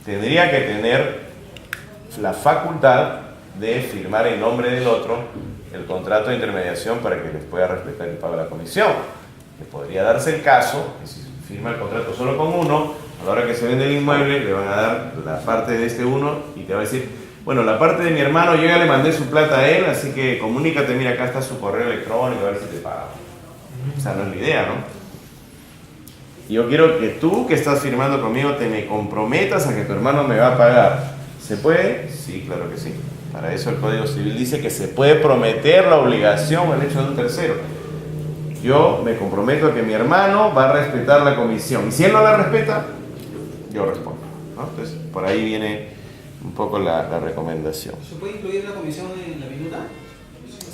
tendría que tener la facultad de firmar en nombre del otro el contrato de intermediación para que les pueda respetar el pago de la comisión. Que podría darse el caso que si firma el contrato solo con uno, a la hora que se vende el inmueble le van a dar la parte de este uno y te va a decir, bueno, la parte de mi hermano yo ya le mandé su plata a él, así que comunícate, mira, acá está su correo electrónico, a ver si te paga. Esa no es la idea, ¿no? Y yo quiero que tú que estás firmando conmigo te me comprometas a que tu hermano me va a pagar. ¿Se puede? Sí, claro que sí. Para eso el Código Civil dice que se puede prometer la obligación o el hecho de un tercero. Yo me comprometo a que mi hermano va a respetar la comisión. Y si él no la respeta, yo respondo, ¿no? Entonces, por ahí viene un poco la recomendación. ¿Se puede incluir la comisión en la minuta?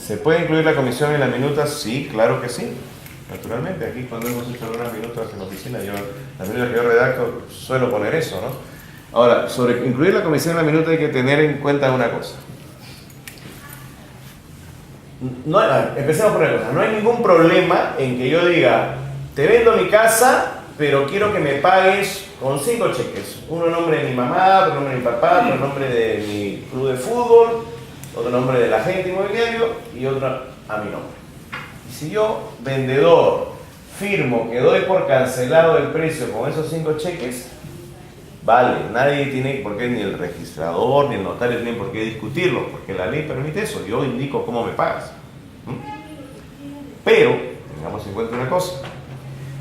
¿Se puede incluir la comisión en la minuta? Sí, claro que sí. Naturalmente, aquí cuando hemos hecho algunas minutas en la oficina, las minutas que yo redacto suelo poner eso, ¿no? Ahora, sobre incluir la comisión en la minuta hay que tener en cuenta una cosa. Empecemos por una cosa. No hay ningún problema en que yo diga, te vendo mi casa, pero quiero que me pagues con 5 cheques. Uno en nombre de mi mamá, otro en nombre de mi papá, otro en nombre de mi club de fútbol, otro en nombre del agente inmobiliario y otro a mi nombre. Y si yo, vendedor, firmo que doy por cancelado el precio con esos 5 cheques, vale, nadie tiene por qué, ni el registrador, ni el notario tienen por qué discutirlo, porque la ley permite eso, yo indico cómo me pagas. Pero, tengamos en cuenta una cosa,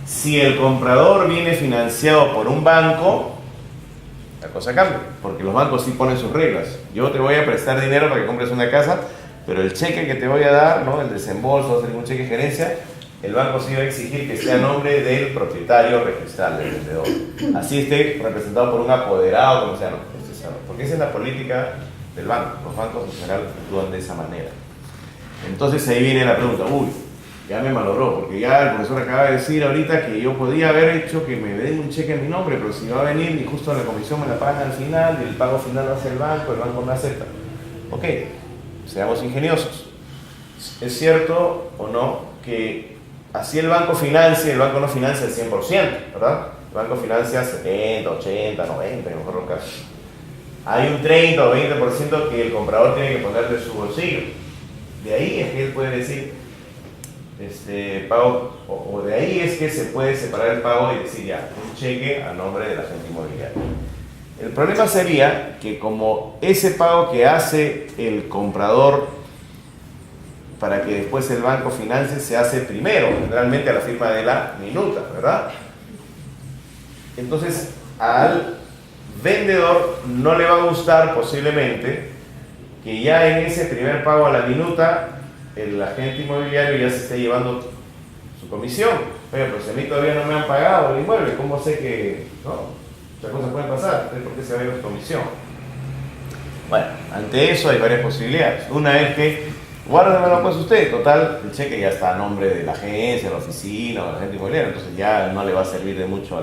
Si el comprador viene financiado por un banco, la cosa cambia, porque los bancos sí ponen sus reglas. Yo te voy a prestar dinero para que compres una casa, pero el cheque que te voy a dar, ¿no? El desembolso, hacer un cheque de gerencia, el banco sí va a exigir que sea a nombre del propietario registral, del vendedor. Así esté representado por un apoderado, como sea, no, porque esa es la política del banco. Los bancos en general actúan de esa manera. Entonces ahí viene la pregunta, uy, ya me malogró, porque ya el profesor acaba de decir ahorita que yo podía haber hecho que me den un cheque en mi nombre, pero si va a venir y justo la comisión me la pagan al final y el pago final lo hace el banco no acepta. Ok, seamos ingeniosos. ¿Es cierto o no que así el banco no financia el 100%, ¿verdad? El banco financia 70, 80, 90, en mejor los casos. Hay un 30 o 20% que el comprador tiene que poner de su bolsillo. De ahí es que él puede decir, pago, o de ahí es que se puede separar el pago y decir ya, un cheque a nombre del agente inmobiliario. El problema sería que como ese pago que hace el comprador para que después el banco financie se hace primero, generalmente a la firma de la minuta, ¿verdad? Entonces al vendedor no le va a gustar posiblemente que ya en ese primer pago a la minuta el agente inmobiliario ya se esté llevando su comisión. Oye, pero si a mí todavía no me han pagado el inmueble, ¿cómo sé que no? Muchas cosas pueden pasar, ¿por qué se va a ir su comisión? Bueno, ante eso hay varias posibilidades. Una es que, guárdemelo pues usted, total, el cheque ya está a nombre de la agencia, de la oficina o del agente inmobiliario, entonces ya no le va a servir de mucho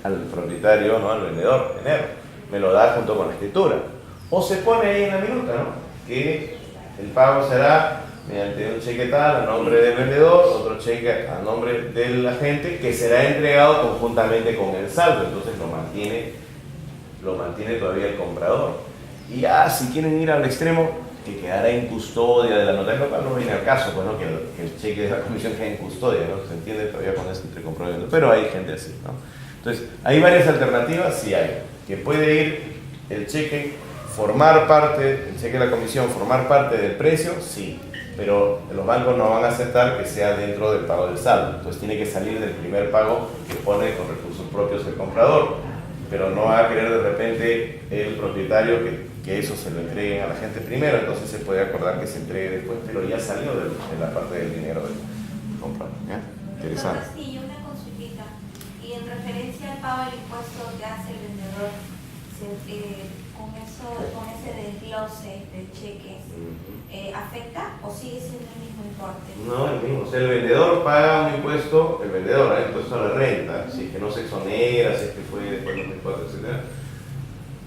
al propietario, ¿no? Al vendedor, tenerlo. Me lo da junto con la escritura. O se pone ahí en la minuta, ¿no? Que el pago será mediante un cheque tal a nombre del vendedor, otro cheque a nombre del agente, que será entregado conjuntamente con el saldo, entonces lo mantiene todavía el comprador. Y ya, si quieren ir al extremo, que quedará en custodia de la notaría local, no viene al caso, pues, ¿no? Que el cheque de la comisión quede en custodia, ¿no? Se entiende todavía con eso entre comprador y vendedor, pero hay gente así, ¿no? Entonces, ¿hay varias alternativas? Sí hay. Que puede ir el cheque, el cheque de la comisión, formar parte del precio, sí. Pero los bancos no van a aceptar que sea dentro del pago del saldo. Entonces tiene que salir del primer pago que pone con recursos propios el comprador. Pero no va a querer de repente el propietario que eso se lo entregue a la gente primero. Entonces se puede acordar que se entregue después, pero ya salió de la parte del dinero del comprador. ¿Ya? Interesante. Sí, una consultita. Y en referencia al pago del impuesto que hace el vendedor, con ese desglose del cheque, ¿afecta o sigue siendo el mismo importe? No, el mismo. O sea, el vendedor paga un impuesto, impuesto a la renta, si es que no se exonera, si es que fue después de 2004, etc.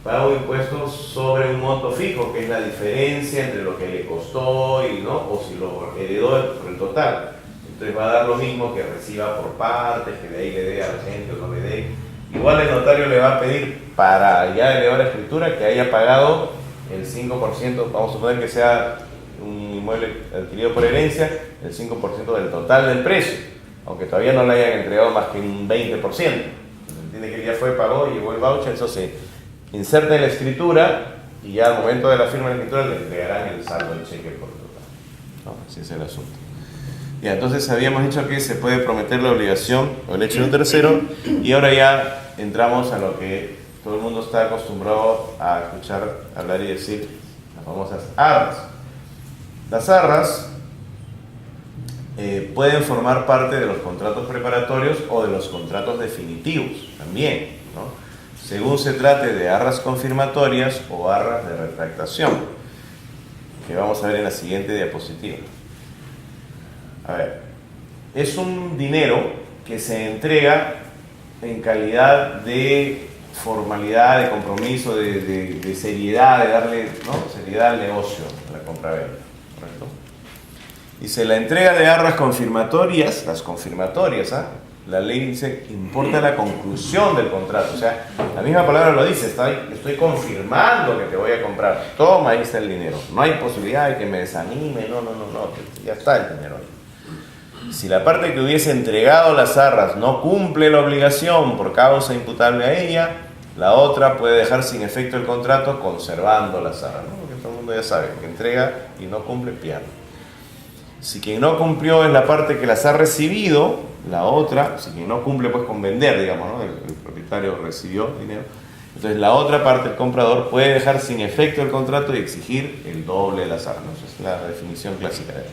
Paga un impuesto sobre un monto fijo, que es la diferencia entre lo que le costó y no, o si lo heredó por el total. Entonces va a dar lo mismo que reciba por partes, que de ahí le dé a la gente o no le dé. Igual el notario le va a pedir para ya elevar la escritura que haya pagado el 5%, vamos a suponer que sea un inmueble adquirido por herencia, el 5% del total del precio, aunque todavía no le hayan entregado más que un 20%. Entiende que ya fue, pagó, llegó el voucher, eso se inserta en la escritura y ya al momento de la firma de la escritura le entregarán el saldo del cheque por total. ¿No? Así es el asunto. Ya, entonces habíamos dicho que se puede prometer la obligación o el hecho de un tercero y ahora ya entramos a lo que todo el mundo está acostumbrado a escuchar hablar y decir, las famosas arras. Las arras pueden formar parte de los contratos preparatorios o de los contratos definitivos también, ¿no? Según se trate de arras confirmatorias o arras de retractación, que vamos a ver en la siguiente diapositiva. A ver, es un dinero que se entrega en calidad de formalidad, de compromiso, de seriedad, de darle, ¿no?, seriedad al negocio, a la compra-venta, ¿correcto? Y se la entrega de arras confirmatorias, las confirmatorias, ¿ah? La ley dice, importa la conclusión del contrato, o sea, la misma palabra lo dice, estoy confirmando que te voy a comprar, toma, ahí está el dinero, no hay posibilidad de que me desanime, no, ya está el dinero. Si la parte que hubiese entregado las arras no cumple la obligación por causa imputable a ella, la otra puede dejar sin efecto el contrato conservando las arras, ¿no? Porque todo el mundo ya sabe que entrega y no cumple, pierde. Si quien no cumplió es la parte que las ha recibido, la otra, si quien no cumple pues con vender, digamos, ¿no? El propietario recibió dinero, entonces la otra parte, el comprador, puede dejar sin efecto el contrato y exigir el doble de las arras, ¿no? Esa es la definición clásica de arras.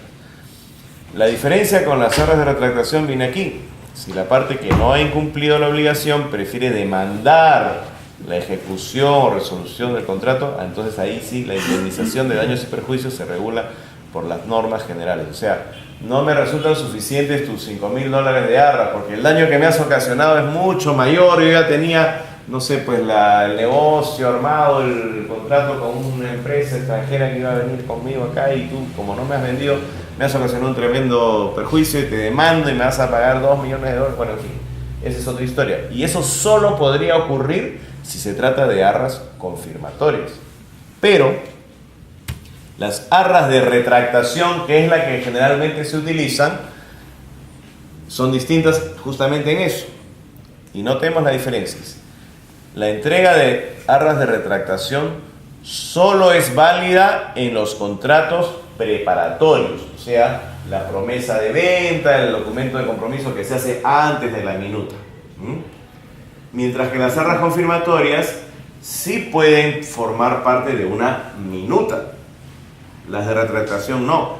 La diferencia con las arras de retractación viene aquí. Si la parte que no ha incumplido la obligación prefiere demandar la ejecución o resolución del contrato, entonces ahí sí la indemnización de daños y perjuicios se regula por las normas generales. O sea, no me resultan suficientes tus $5.000 de arras porque el daño que me has ocasionado es mucho mayor. Yo ya tenía, no sé, pues el negocio armado, el contrato con una empresa extranjera que iba a venir conmigo acá y tú, como no me has vendido, me has ocasionado un tremendo perjuicio y te demando y me vas a pagar $2 millones. Bueno, en fin, esa es otra historia. Y eso solo podría ocurrir si se trata de arras confirmatorias. Pero las arras de retractación, que es la que generalmente se utilizan, son distintas justamente en eso. Y notemos la diferencia. La entrega de arras de retractación solo es válida en los contratos preparatorios, o sea, la promesa de venta, el documento de compromiso que se hace antes de la minuta. Mientras que las arras confirmatorias sí pueden formar parte de una minuta. Las de retractación no,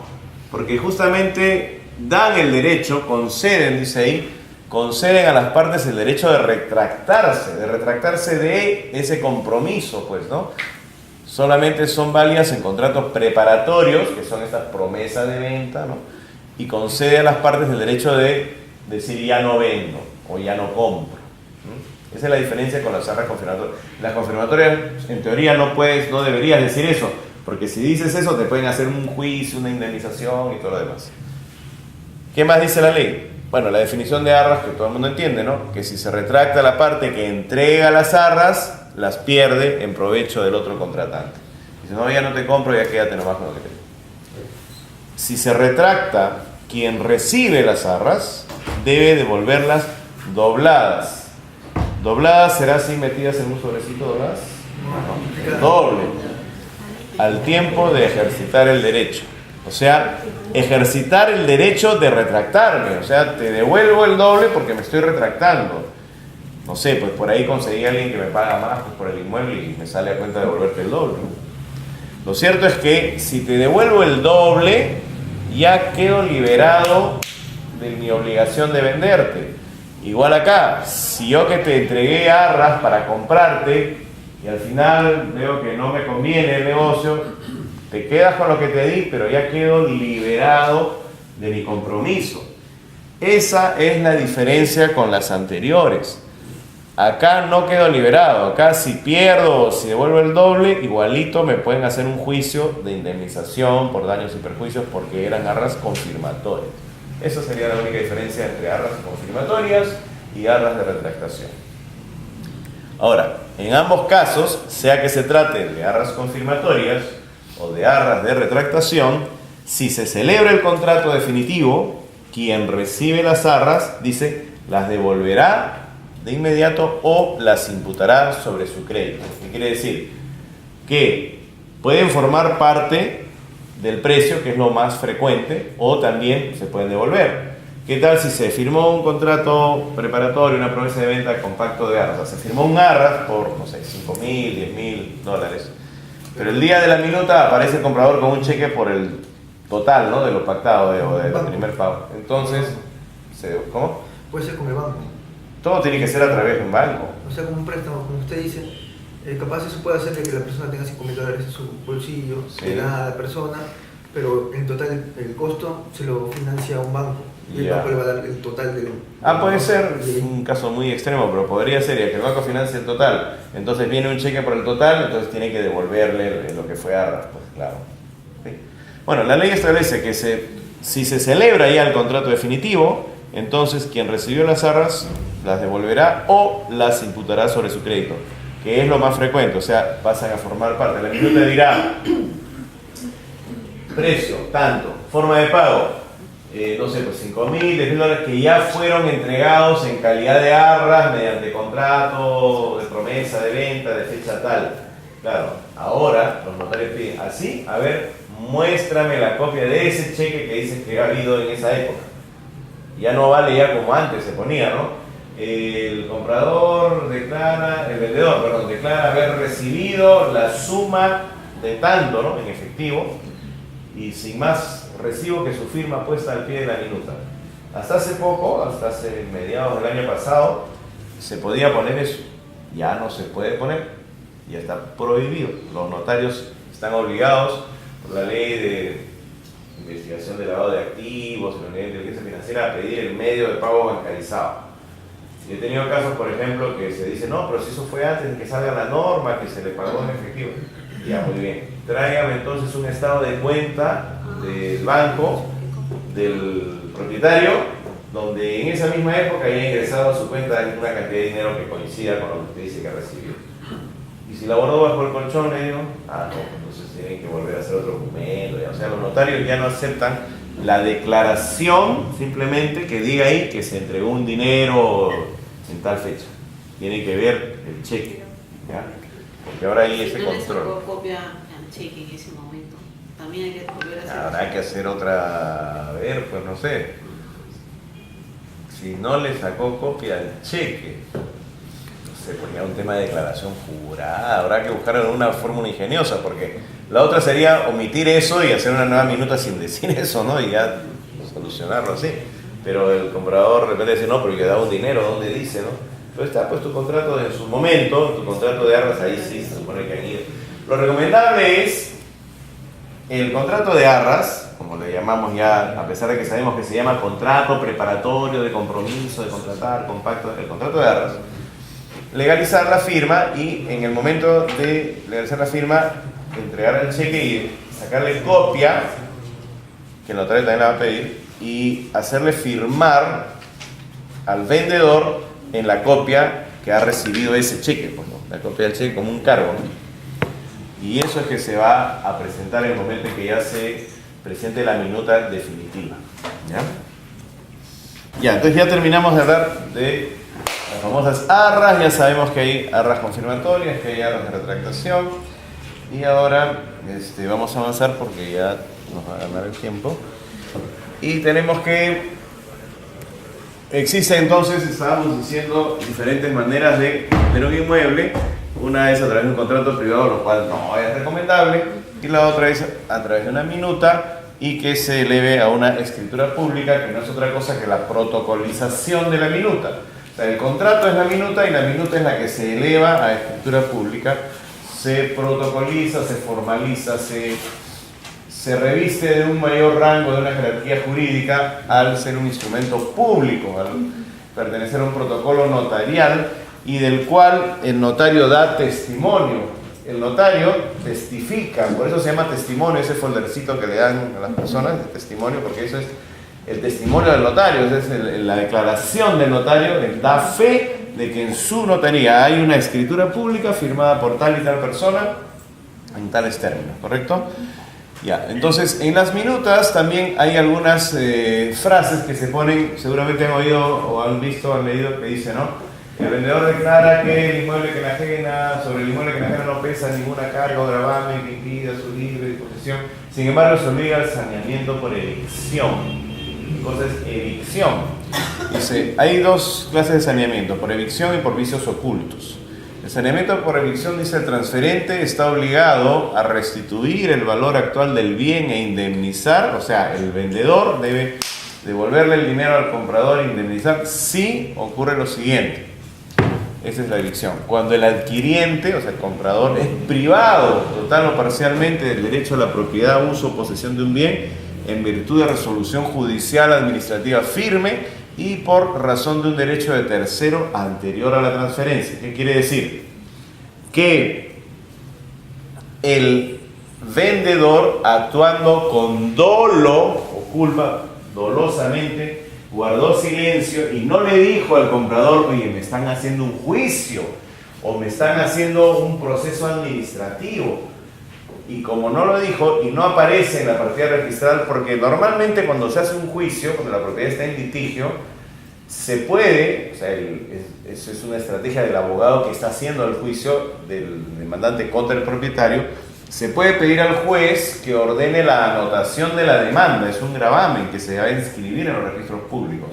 porque justamente dan el derecho, conceden, dice ahí, conceden a las partes el derecho de retractarse de ese compromiso, pues, ¿no? Solamente son válidas en contratos preparatorios, que son estas promesas de venta, ¿no? Y concede a las partes el derecho de decir ya no vendo o ya no compro. Esa es la diferencia con las arras confirmatorias. Las confirmatorias, en teoría, no deberías decir eso, porque si dices eso te pueden hacer un juicio, una indemnización y todo lo demás. ¿Qué más dice la ley? Bueno, la definición de arras que todo el mundo entiende, ¿no? Que si se retracta la parte que entrega las arras, las pierde en provecho del otro contratante. Dice, no, ya no te compro, ya quédate nomás con lo que tengo. Si se retracta quien recibe las arras, debe devolverlas dobladas. ¿Dobladas será así metidas en un sobrecito dobladas? No, doble. Al tiempo de ejercitar el derecho. O sea, ejercitar el derecho de retractarme. O sea, te devuelvo el doble porque me estoy retractando. No sé, pues por ahí conseguí a alguien que me paga más pues, por el inmueble y me sale a cuenta de devolverte el doble. Lo cierto es que si te devuelvo el doble, ya quedo liberado de mi obligación de venderte. Igual acá, si yo que te entregué arras para comprarte y al final veo que no me conviene el negocio, te quedas con lo que te di, pero ya quedo liberado de mi compromiso. Esa es la diferencia con las anteriores. Acá no quedo liberado, acá si pierdo o si devuelvo el doble, igualito me pueden hacer un juicio de indemnización por daños y perjuicios porque eran arras confirmatorias. Esa sería la única diferencia entre arras confirmatorias y arras de retractación. Ahora, en ambos casos, sea que se trate de arras confirmatorias o de arras de retractación, si se celebra el contrato definitivo, quien recibe las arras, dice, las devolverá de inmediato o las imputará sobre su crédito. ¿Qué quiere decir? Que pueden formar parte del precio, que es lo más frecuente, o también se pueden devolver. ¿Qué tal si se firmó un contrato preparatorio, una promesa de venta con pacto de arras? O sea, se firmó un arras por, no sé, $5.000, $10.000, pero el día de la minuta aparece el comprador con un cheque por el total, ¿no? De lo pactado o del primer pago. Entonces, ¿cómo? Puede ser con el banco. Todo tiene que ser a través de un banco. O sea, como un préstamo, como usted dice, capaz eso puede hacer que la persona tenga $5.000 en su bolsillo, Sí. que da a la persona, pero en total el costo se lo financia un banco. Y el Ya. banco le va a dar el total del... Puede ser un caso muy extremo, pero podría ser ya que el banco financia el total. Entonces viene un cheque por el total, entonces tiene que devolverle lo que fue arras, pues claro. ¿Sí? Bueno, la ley establece que si se celebra ya el contrato definitivo, entonces quien recibió las arras las devolverá o las imputará sobre su crédito, que es lo más frecuente, o sea, pasan a formar parte. La minuta dirá precio, tanto, forma de pago, no sé, pues $5.000, $10.000 que ya fueron entregados en calidad de arras mediante contrato de promesa de venta de fecha tal. Claro, ahora los notarios piden así, a ver, muéstrame la copia de ese cheque que dices que ha habido en esa época. Ya no vale ya como antes se ponía, ¿no? El vendedor declara haber recibido la suma de tanto, ¿no? En efectivo, y sin más recibo que su firma puesta al pie de la minuta. Hasta hace poco, hasta hace mediados del año pasado, se podía poner eso. Ya no se puede poner, ya está prohibido. Los notarios están obligados por la ley de investigación de lavado de activos, la ley de inteligencia financiera, a pedir el medio de pago bancarizado. Y he tenido casos, por ejemplo, que se dice, no, pero si eso fue antes de que salga la norma, que se le pagó en efectivo. Ya, muy bien. Tráigame entonces un estado de cuenta del banco, del propietario, donde en esa misma época haya ingresado a su cuenta una cantidad de dinero que coincida con lo que usted dice que recibió. Y si la guardó bajo el colchón, le digo, entonces tienen que volver a hacer otro documento. O sea, los notarios ya no aceptan la declaración simplemente que diga ahí que se entregó un dinero en tal fecha. Tiene que ver el cheque, ¿ya? Porque ahora hay ese no control. le sacó copia al cheque en ese momento. También hay que volver a hacer. Habrá que hacer otra, a ver, pues no sé. Si no le sacó copia al cheque, no sé, pues ya un tema de declaración jurada, habrá que buscar una fórmula ingeniosa, porque la otra sería omitir eso y hacer una nueva minuta sin decir eso, ¿no? Y ya solucionarlo así. Pero el comprador de repente dice, no, pero yo he dado un dinero, ¿dónde dice, no? Entonces está pues tu contrato en su momento, tu contrato de arras, ahí sí se supone que han ido. Lo recomendable es el contrato de arras, como le llamamos ya, a pesar de que sabemos que se llama contrato preparatorio de compromiso, de contratar, compacto, el contrato de arras, legalizar la firma y en el momento de legalizar la firma, entregar el cheque y sacarle copia, que el notario también la va a pedir, y hacerle firmar al vendedor en la copia que ha recibido ese cheque, pues, ¿no? La copia del cheque como un cargo, ¿no? Y eso es que se va a presentar en el momento en que ya se presente la minuta definitiva, ¿ya? Ya, entonces ya terminamos de hablar de las famosas arras. Ya sabemos que hay arras confirmatorias, que hay arras de retractación, y ahora vamos a avanzar porque ya nos va a ganar el tiempo. Y tenemos que existe entonces, estábamos diciendo, diferentes maneras de tener un inmueble. Una es a través de un contrato privado, lo cual no es recomendable, y la otra es a través de una minuta y que se eleve a una escritura pública, que no es otra cosa que la protocolización de la minuta. O sea, el contrato es la minuta y la minuta es la que se eleva a escritura pública, se protocoliza, se formaliza, se reviste de un mayor rango, de una jerarquía jurídica, al ser un instrumento público, al pertenecer a un protocolo notarial y del cual el notario da testimonio. El notario testifica, por eso se llama testimonio, ese foldercito que le dan a las personas de testimonio, porque eso es el testimonio del notario, esa es la declaración del notario, él da fe de que en su notaría hay una escritura pública firmada por tal y tal persona en tales términos, ¿correcto? Ya, entonces en las minutas también hay algunas frases que se ponen, seguramente han oído o han visto, han leído, que dice, ¿no? El vendedor declara que el inmueble que enajena, sobre el inmueble que enajena no pesa ninguna carga o gravamen que impida su libre disposición. Sin embargo, se obliga al saneamiento por evicción. ¿Qué cosa es evicción? Dice, hay dos clases de saneamiento, por evicción y por vicios ocultos. El saneamiento por evicción, dice, el transferente está obligado a restituir el valor actual del bien e indemnizar, o sea, el vendedor debe devolverle el dinero al comprador e indemnizar si ocurre lo siguiente. Esa es la evicción. Cuando el adquiriente, o sea, el comprador, es privado total o parcialmente del derecho a la propiedad, uso o posesión de un bien en virtud de resolución judicial administrativa firme y por razón de un derecho de tercero anterior a la transferencia. ¿Qué quiere decir? Que el vendedor, actuando con dolo o culpa, dolosamente, guardó silencio y no le dijo al comprador, oye, me están haciendo un juicio o me están haciendo un proceso administrativo. Y como no lo dijo y no aparece en la partida registral, porque normalmente cuando se hace un juicio, cuando la propiedad está en litigio, se puede, o sea, eso es una estrategia del abogado que está haciendo el juicio del demandante contra el propietario, se puede pedir al juez que ordene la anotación de la demanda. Es un gravamen que se va a inscribir en los registros públicos.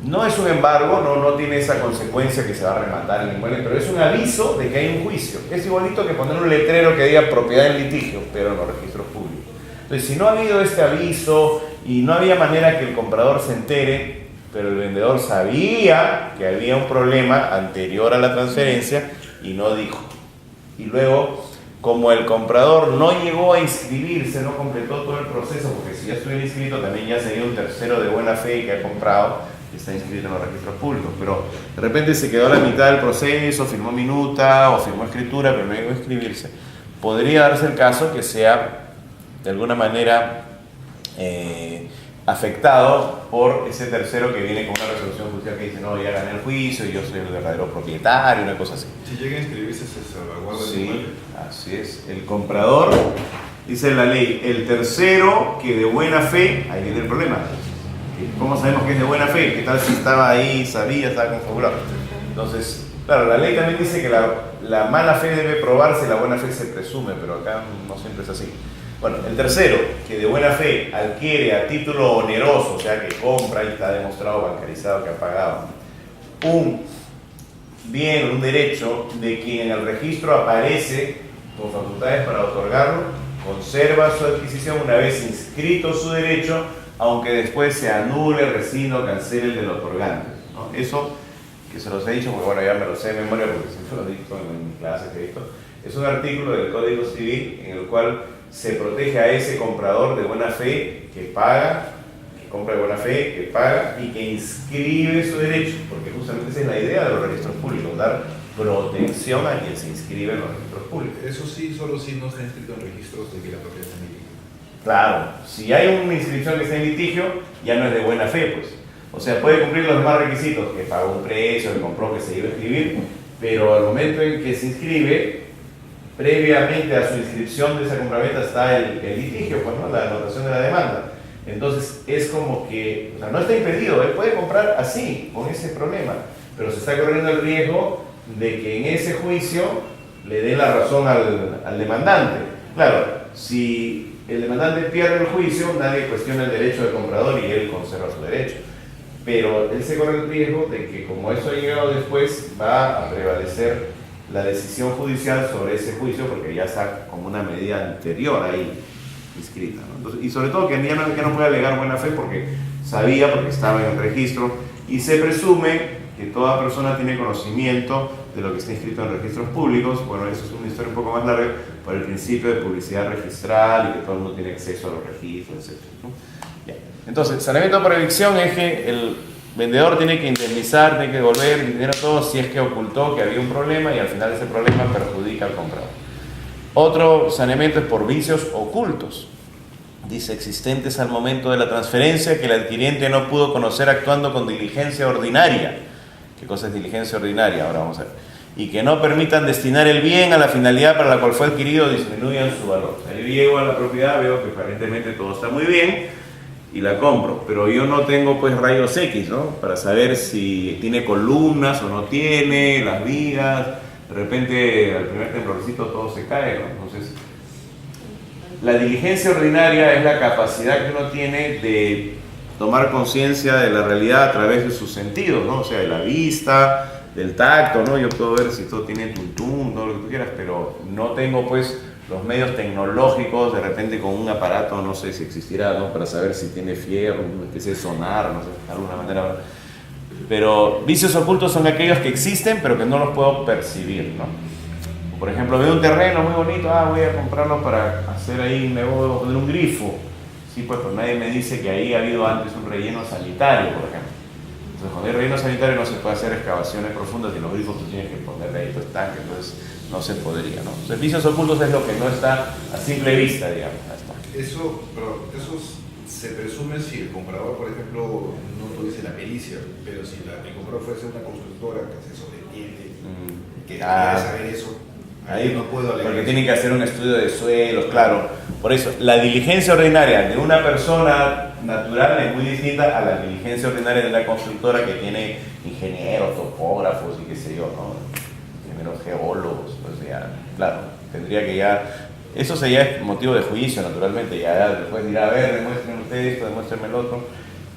No es un embargo, no tiene esa consecuencia que se va a rematar el inmueble, pero es un aviso de que hay un juicio. Es igualito que poner un letrero que diga propiedad en litigio, pero en los registros públicos. Entonces, si no ha habido este aviso y no había manera que el comprador se entere, pero el vendedor sabía que había un problema anterior a la transferencia y no dijo. Y luego, como el comprador no llegó a inscribirse, no completó todo el proceso, porque si ya estuviera inscrito también ya sería un tercero de buena fe que ha comprado, que está inscrito en los registros públicos, pero de repente se quedó a la mitad del proceso, firmó minuta o firmó escritura, pero no llegó a inscribirse. Podría darse el caso que sea de alguna manera afectado por ese tercero que viene con una resolución judicial que dice no, ya gané el juicio y yo soy el verdadero propietario, una cosa así. Si llega a inscribirse se salvaguarda el Sí, inmueble. así es. El comprador, dice la ley, el tercero que de buena fe, ahí viene el problema. ¿Cómo sabemos que es de buena fe? ¿Qué tal si estaba ahí, sabía, estaba confabulado? Entonces, claro, la ley también dice que la mala fe debe probarse, la buena fe se presume, pero acá no siempre es así. Bueno, el tercero, que de buena fe adquiere a título oneroso, o sea que compra y está demostrado bancarizado que ha pagado, un bien, un derecho de quien en el registro aparece con facultades para otorgarlo, conserva su adquisición una vez inscrito su derecho, aunque después se anule, rescinde o cancele el del otorgante, ¿no? Eso que se los he dicho, porque bueno, ya me lo sé de memoria porque siempre lo he visto en clases que he visto, es un artículo del Código Civil en el cual se protege a ese comprador de buena fe que paga, que compra de buena fe, que paga y que inscribe su derecho, porque justamente esa es la idea de los registros públicos, dar protección a quien se inscribe en los registros públicos. Eso sí, solo si no está inscrito en registros de que la propiedad está en litigio. Claro, si hay una inscripción que está en litigio, ya no es de buena fe, pues. O sea, puede cumplir los demás requisitos, que pagó un precio, que compró, que se iba a escribir, pero al momento en que se inscribe, previamente a su inscripción de esa compraventa está el litigio, pues, ¿no? La anotación de la demanda. Entonces es como que, o sea, no está impedido, él puede comprar así, con ese problema, pero se está corriendo el riesgo de que en ese juicio le dé la razón al demandante. Claro, si el demandante pierde el juicio, nadie cuestiona el derecho del comprador y él conserva su derecho. Pero él se corre el riesgo de que como eso ha llegado después, va a prevalecer la decisión judicial sobre ese juicio porque ya está como una medida anterior ahí inscrita, ¿no? Entonces, y sobre todo que ya no puede alegar buena fe porque sabía, porque estaba en el registro y se presume que toda persona tiene conocimiento de lo que está inscrito en registros públicos. Bueno, eso es una historia un poco más larga por el principio de publicidad registral y que todo el mundo tiene acceso a los registros, etc., ¿no? Ya. Entonces, saneamiento por evicción es que el vendedor tiene que indemnizar, tiene que devolver el dinero todo si es que ocultó que había un problema y al final ese problema perjudica al comprador. Otro saneamiento es por vicios ocultos. Dice, existentes al momento de la transferencia que el adquiriente no pudo conocer actuando con diligencia ordinaria. ¿Qué cosa es diligencia ordinaria? Ahora vamos a ver. Y que no permitan destinar el bien a la finalidad para la cual fue adquirido, disminuyan su valor. O sea, yo llego a la propiedad, veo que aparentemente todo está muy bien y la compro, pero yo no tengo pues rayos X, ¿no? Para saber si tiene columnas o no tiene, las vigas, de repente al primer temblorcito todo se cae, ¿no? Entonces, la diligencia ordinaria es la capacidad que uno tiene de tomar conciencia de la realidad a través de sus sentidos, ¿no? O sea, de la vista, del tacto, ¿no? Yo puedo ver si todo tiene tuntún, todo lo que tú quieras, pero no tengo pues los medios tecnológicos, de repente con un aparato, no sé si existirá, ¿no? Para saber si tiene fierro, una especie de sonar, no sé, de alguna manera. Pero vicios ocultos son aquellos que existen, pero que no los puedo percibir, ¿no? Por ejemplo, veo un terreno muy bonito, voy a comprarlo para hacer ahí, me voy a poner un grifo. Sí, pues nadie me dice que ahí ha habido antes un relleno sanitario, por ejemplo. Entonces, cuando hay relleno sanitario no se puede hacer excavaciones profundas y los grifos tú tienes que ponerle ahí tu estanque, entonces no se podría, ¿no? Entonces, vicios ocultos es lo que no está a simple vista, digamos. Eso se presume si el comprador, por ejemplo, no tuviese la pericia, pero si el comprador fuese una constructora que se sobreentiende, que quiere saber eso, ahí no puedo alegar. Porque tienen que hacer un estudio de suelos, claro. Por eso, la diligencia ordinaria de una persona natural es muy distinta a la diligencia ordinaria de una constructora que tiene ingenieros, topógrafos y qué sé yo, ¿no? Ingenieros geólogos, pues ya, claro, tendría que ya Eso sería es motivo de juicio, naturalmente. Ya después dirá, a ver, demuéstrenme ustedes esto, demuéstrenme el otro.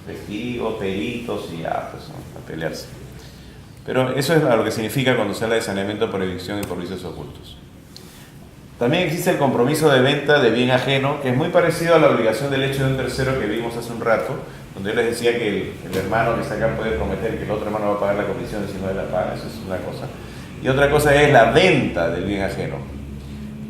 Testigos, peritos y ya, pues, ¿no? A pelearse. Pero eso es lo que significa cuando se habla de saneamiento por evicción y por vicios ocultos. También existe el compromiso de venta de bien ajeno, que es muy parecido a la obligación del hecho de un tercero que vimos hace un rato, donde yo les decía que el hermano que está acá puede prometer que el otro hermano va a pagar la comisión si no él la paga, eso es una cosa. Y otra cosa es la venta del bien ajeno.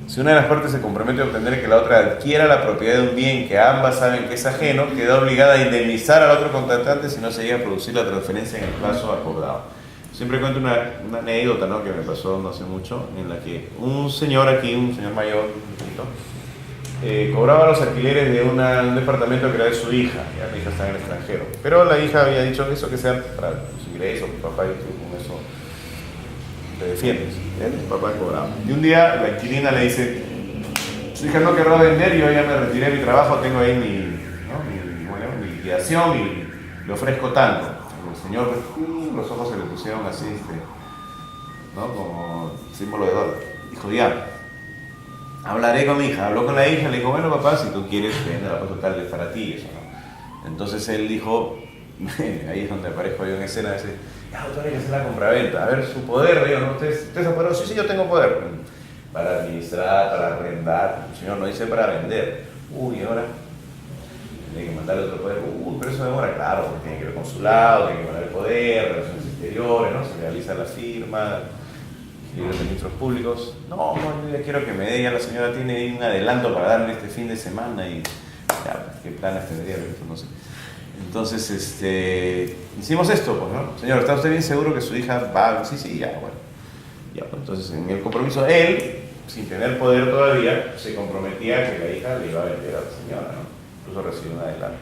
Si una de las partes se compromete a obtener que la otra adquiera la propiedad de un bien que ambas saben que es ajeno, queda obligada a indemnizar al otro contratante si no se llega a producir la transferencia en el plazo acordado. Siempre cuento una anécdota, ¿no?, que me pasó no hace mucho, en la que un señor aquí, un señor mayor, cobraba los alquileres de un departamento que era de su hija. Ya la hija estaba en el extranjero, pero la hija había dicho eso que sea para su ingreso, papá, y tú con eso te defiendes. El papá cobraba. Y un día la inquilina le dice, su hija no querrá vender, yo ya me retiré de mi trabajo, tengo ahí mi liquidación y le ofrezco tanto. El señor, los ojos se le pusieron así, ¿no?, como símbolo de dólar. Dijo, ya, hablaré con mi hija. Habló con la hija, le dijo, bueno, papá, si tú quieres, vende la cosa total, es para ti, eso, ¿no? Entonces él dijo, ahí es donde aparezco yo en escena, dice, ya, tú tienes que hacer la compraventa. A ver, su poder, digo, ¿no? ¿Usted es apoderado? Sí, yo tengo poder. Para administrar, para arrendar. El señor no dice para vender. Uy, ahora tiene que mandarle otro poder. Pero eso demora, claro, porque tiene que ir al consulado, tiene que mandar el poder, relaciones exteriores, ¿no? Se realiza la firma, los registros públicos. No, yo ya quiero que me dé, ya la señora tiene un adelanto para darme este fin de semana y ya, ¿qué planes tendría? No sé. Entonces, hicimos esto, pues, ¿no? Señor, ¿está usted bien seguro que su hija va? Sí, ya, bueno. Ya, pues, entonces, en el compromiso, él, sin tener poder todavía, se comprometía que la hija le iba a vender a la señora, ¿no? Incluso recibió un adelanto.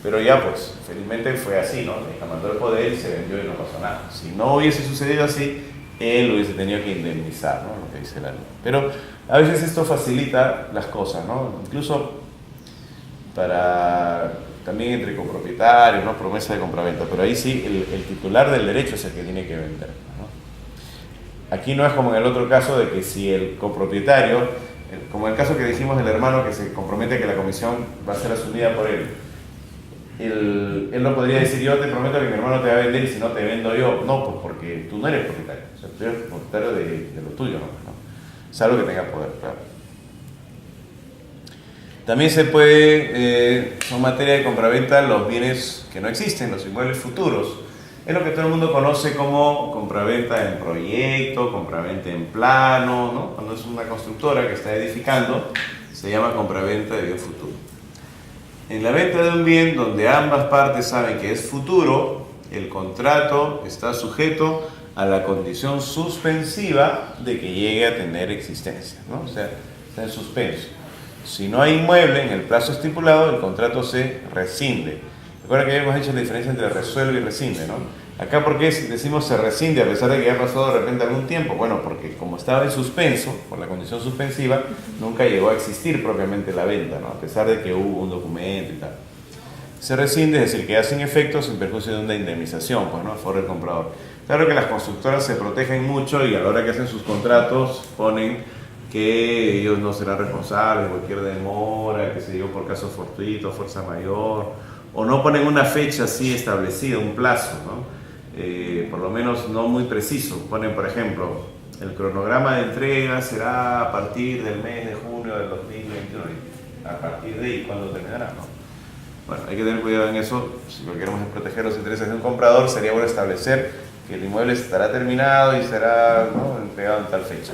Pero ya, pues, felizmente fue así, ¿no? La hija mandó el poder y se vendió y no pasó nada. Si no hubiese sucedido así, él hubiese tenido que indemnizar, ¿no?, lo que dice la ley. Pero a veces esto facilita las cosas, ¿no? Incluso para también entre copropietarios, ¿no?, promesa de compraventa, pero ahí sí el titular del derecho es el que tiene que vender, ¿no? Aquí no es como en el otro caso de que si el copropietario, como en el caso que dijimos del hermano que se compromete que la comisión va a ser asumida por él, él no podría decir, yo te prometo que mi hermano te va a vender y si no te vendo yo. No, pues porque tú no eres propietario, o sea, tú eres propietario de lo tuyo, ¿no? Salvo que tenga poder, claro. También se puede, son materia de compraventa los bienes que no existen, los inmuebles futuros. Es lo que todo el mundo conoce como compraventa en proyecto, compraventa en plano, ¿no? Cuando es una constructora que está edificando, se llama compraventa de bien futuro. En la venta de un bien donde ambas partes saben que es futuro, el contrato está sujeto a la condición suspensiva de que llegue a tener existencia, ¿no? O sea, está en suspenso. Si no hay inmueble en el plazo estipulado, el contrato se rescinde. Recuerda que habíamos dicho la diferencia entre resuelve y rescinde, ¿no? Acá, ¿por qué decimos se rescinde a pesar de que ya ha pasado de repente algún tiempo? Bueno, porque como estaba en suspenso, por la condición suspensiva, nunca llegó a existir propiamente la venta, ¿no?, a pesar de que hubo un documento y tal. Se rescinde, es decir, que sin efecto sin perjuicio de una indemnización, pues, ¿no?, a favor del comprador. Claro que las constructoras se protegen mucho y a la hora que hacen sus contratos ponen que ellos no serán responsables de cualquier demora, que se dio por caso fortuito, fuerza mayor, o no ponen una fecha así establecida, un plazo, ¿no? Por lo menos no muy preciso. Ponen, por ejemplo, el cronograma de entrega será a partir del mes de junio del 2021. ¿A partir de ahí cuándo terminará? ¿No? Bueno, hay que tener cuidado en eso. Si lo que queremos es proteger los intereses de un comprador, sería bueno establecer que el inmueble estará terminado y será, ¿no?, entregado en tal fecha.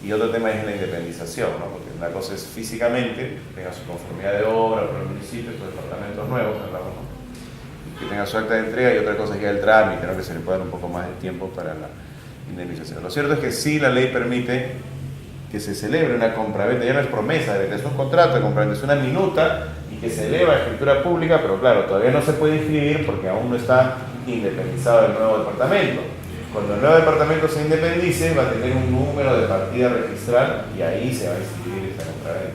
Y otro tema es la independización, ¿no?, porque una cosa es físicamente, tenga su conformidad de obra por el municipio, estos departamentos nuevos, hablamos, ¿no?, que tenga su acta de entrega, y otra cosa es ya el trámite, ¿no?, que se le pueda dar un poco más de tiempo para la indemnización. Lo cierto es que sí, la ley permite que se celebre una compraventa, ya no es promesa, es un contrato de compraventa, es una minuta y que se eleva a escritura pública, pero claro, todavía no se puede inscribir porque aún no está independizado el nuevo departamento. Cuando el nuevo departamento se independice, va a tener un número de partida registral y ahí se va a inscribir esa compraventa.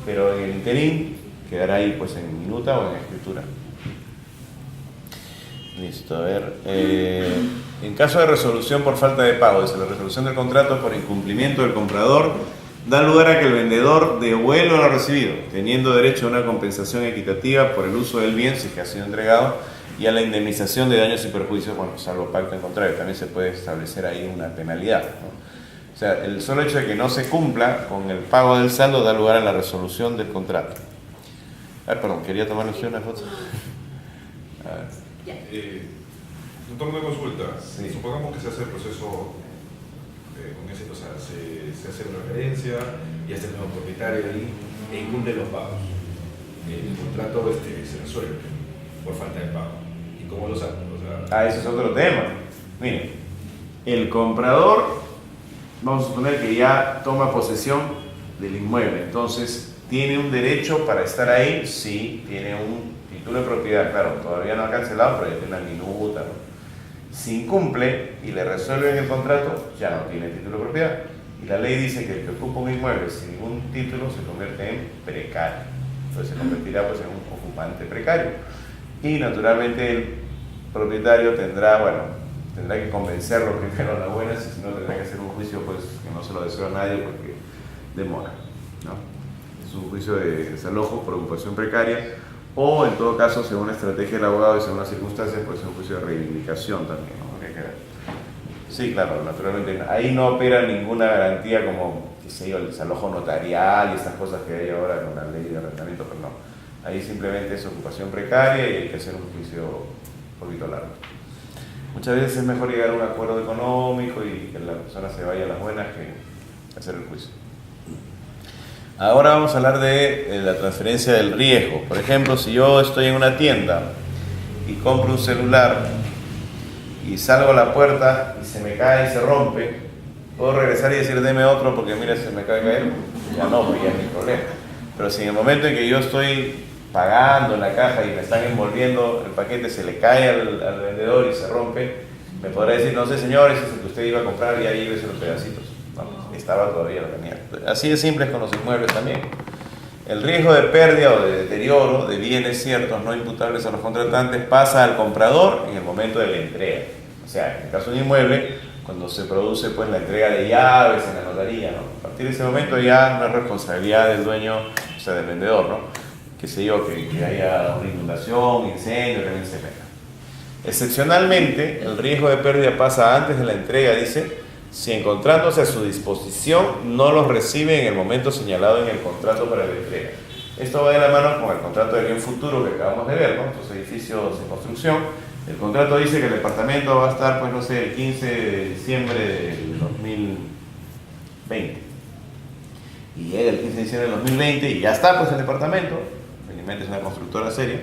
Pero en el interín quedará ahí, pues, en minuta o en escritura. Listo, a ver. En caso de resolución por falta de pago, dice, la resolución del contrato por incumplimiento del comprador da lugar a que el vendedor devuelva lo recibido, teniendo derecho a una compensación equitativa por el uso del bien si es que ha sido entregado y a la indemnización de daños y perjuicios, bueno, salvo pacto en contrario. También se puede establecer ahí una penalidad, ¿no? O sea, el solo hecho de que no se cumpla con el pago del saldo da lugar a la resolución del contrato. Perdón, quería tomar una foto. A ver. Ya. Doctor, una consulta. Sí. Supongamos que se hace el proceso con éxito, o sea, se hace referencia y hace el nuevo propietario ahí e incumple los pagos. El contrato se resuelve por falta de pago. ¿Y cómo lo sacan? O sea, Ese es otro tema. Miren, el comprador, vamos a suponer que ya toma posesión del inmueble, entonces tiene un derecho para estar ahí, sí, tiene un título de propiedad, claro, todavía no ha cancelado, pero ya tiene una minuta, ¿no? Si incumple y le resuelven el contrato, ya no tiene título de propiedad. Y la ley dice que el que ocupa un inmueble sin ningún título se convierte en precario. Entonces se convertirá pues en un ocupante precario. Y naturalmente el propietario tendrá que convencerlo primero a la buena, si no tendrá que hacer un juicio pues que no se lo deseo a nadie porque demora, ¿no? Es un juicio de desalojo por ocupación precaria, o en todo caso, según la estrategia del abogado y según las circunstancias, pues es un juicio de reivindicación también, ¿no? Sí, claro, naturalmente ahí no opera ninguna garantía como, qué sé yo, el desalojo notarial y estas cosas que hay ahora con la ley de arrendamiento, pero no. Ahí simplemente es ocupación precaria y hay que hacer un juicio un poquito largo. Muchas veces es mejor llegar a un acuerdo económico y que la persona se vaya a las buenas que hacer el juicio. Ahora vamos a hablar de la transferencia del riesgo. Por ejemplo, si yo estoy en una tienda y compro un celular y salgo a la puerta y se me cae y se rompe, ¿puedo regresar y decir deme otro porque mira se me cae caer? Ya no, porque ya es mi problema. Pero si en el momento en que yo estoy pagando en la caja y me están envolviendo el paquete, se le cae al vendedor y se rompe, me podrá decir, no sé señor, ese es el que usted iba a comprar y ahí llévese los pedacitos. No, estaba todavía, lo tenía. Así de simple es con los inmuebles también. El riesgo de pérdida o de deterioro de bienes ciertos no imputables a los contratantes pasa al comprador en el momento de la entrega. O sea, en el caso de un inmueble, cuando se produce pues la entrega de llaves en la notaría, ¿no? A partir de ese momento ya no es responsabilidad del dueño, o sea, del vendedor, ¿no? Qué sé yo, que haya una inundación, incendio, también se meta. Excepcionalmente, el riesgo de pérdida pasa antes de la entrega, dice, si encontrándose a su disposición no los recibe en el momento señalado en el contrato para la entrega. Esto va de la mano con el contrato de bien futuro que acabamos de ver, ¿no? Estos edificios en construcción. El contrato dice que el departamento va a estar, pues no sé, el 15 de diciembre del 2020. Y llega el 15 de diciembre del 2020 y ya está pues el departamento, felizmente es una constructora seria,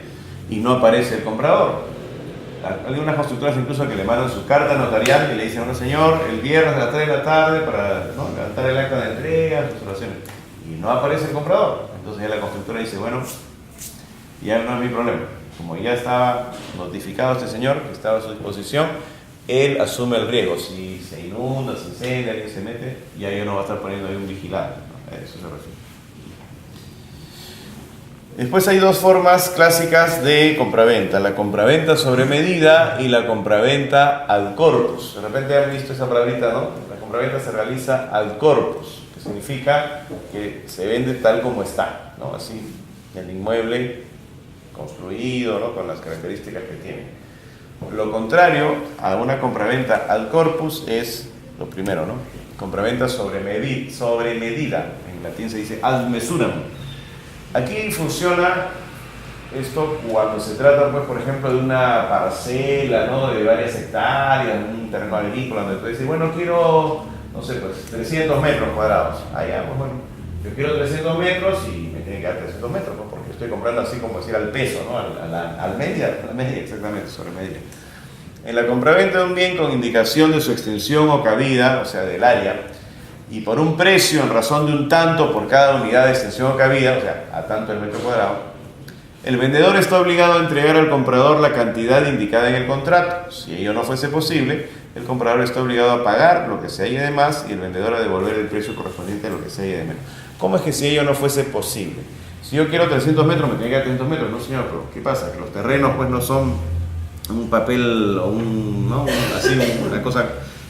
y no aparece el comprador. Hay unas constructoras incluso que le mandan su carta notarial y le dicen, bueno señor, el viernes a las 3 de la tarde para levantar el acta de entrega, sus oraciones. Y no aparece el comprador. Entonces ya la constructora dice, bueno, ya no es mi problema. Como ya estaba notificado este señor, que estaba a su disposición, él asume el riesgo. Si se inunda, se incendia, alguien se mete, ya yo no va a estar poniendo ahí un vigilante, ¿no? A eso se refiere. Después hay dos formas clásicas de compraventa, la compraventa sobre medida y la compraventa ad corpus. De repente han visto esa palabrita, ¿no? La compraventa se realiza ad corpus, que significa que se vende tal como está, ¿no? Así, el inmueble construido, ¿no? Con las características que tiene. Lo contrario a una compraventa ad corpus es lo primero, ¿no? Compraventa sobre medida. En latín se dice ad mesuram. Aquí funciona esto cuando se trata, pues, por ejemplo, de una parcela, ¿no? De varias hectáreas, un terreno agrícola, donde tú dices, bueno, quiero, no sé, pues, 300 metros cuadrados. Allá, pues, bueno, yo quiero 300 metros y me tiene que dar 300 metros, ¿no? Porque estoy comprando así como decir al peso, ¿no? Al media, exactamente, sobre medida. En la compraventa de un bien con indicación de su extensión o cabida, o sea, del área, y por un precio en razón de un tanto por cada unidad de extensión o cabida, o sea, a tanto el metro cuadrado, el vendedor está obligado a entregar al comprador la cantidad indicada en el contrato. Si ello no fuese posible, el comprador está obligado a pagar lo que se halle de más y el vendedor a devolver el precio correspondiente a lo que se halle de menos. ¿Cómo es que si ello no fuese posible? Si yo quiero 300 metros, me tiene que dar 300 metros. No, señor, pero ¿qué pasa? Que los terrenos pues no son un papel o una cosa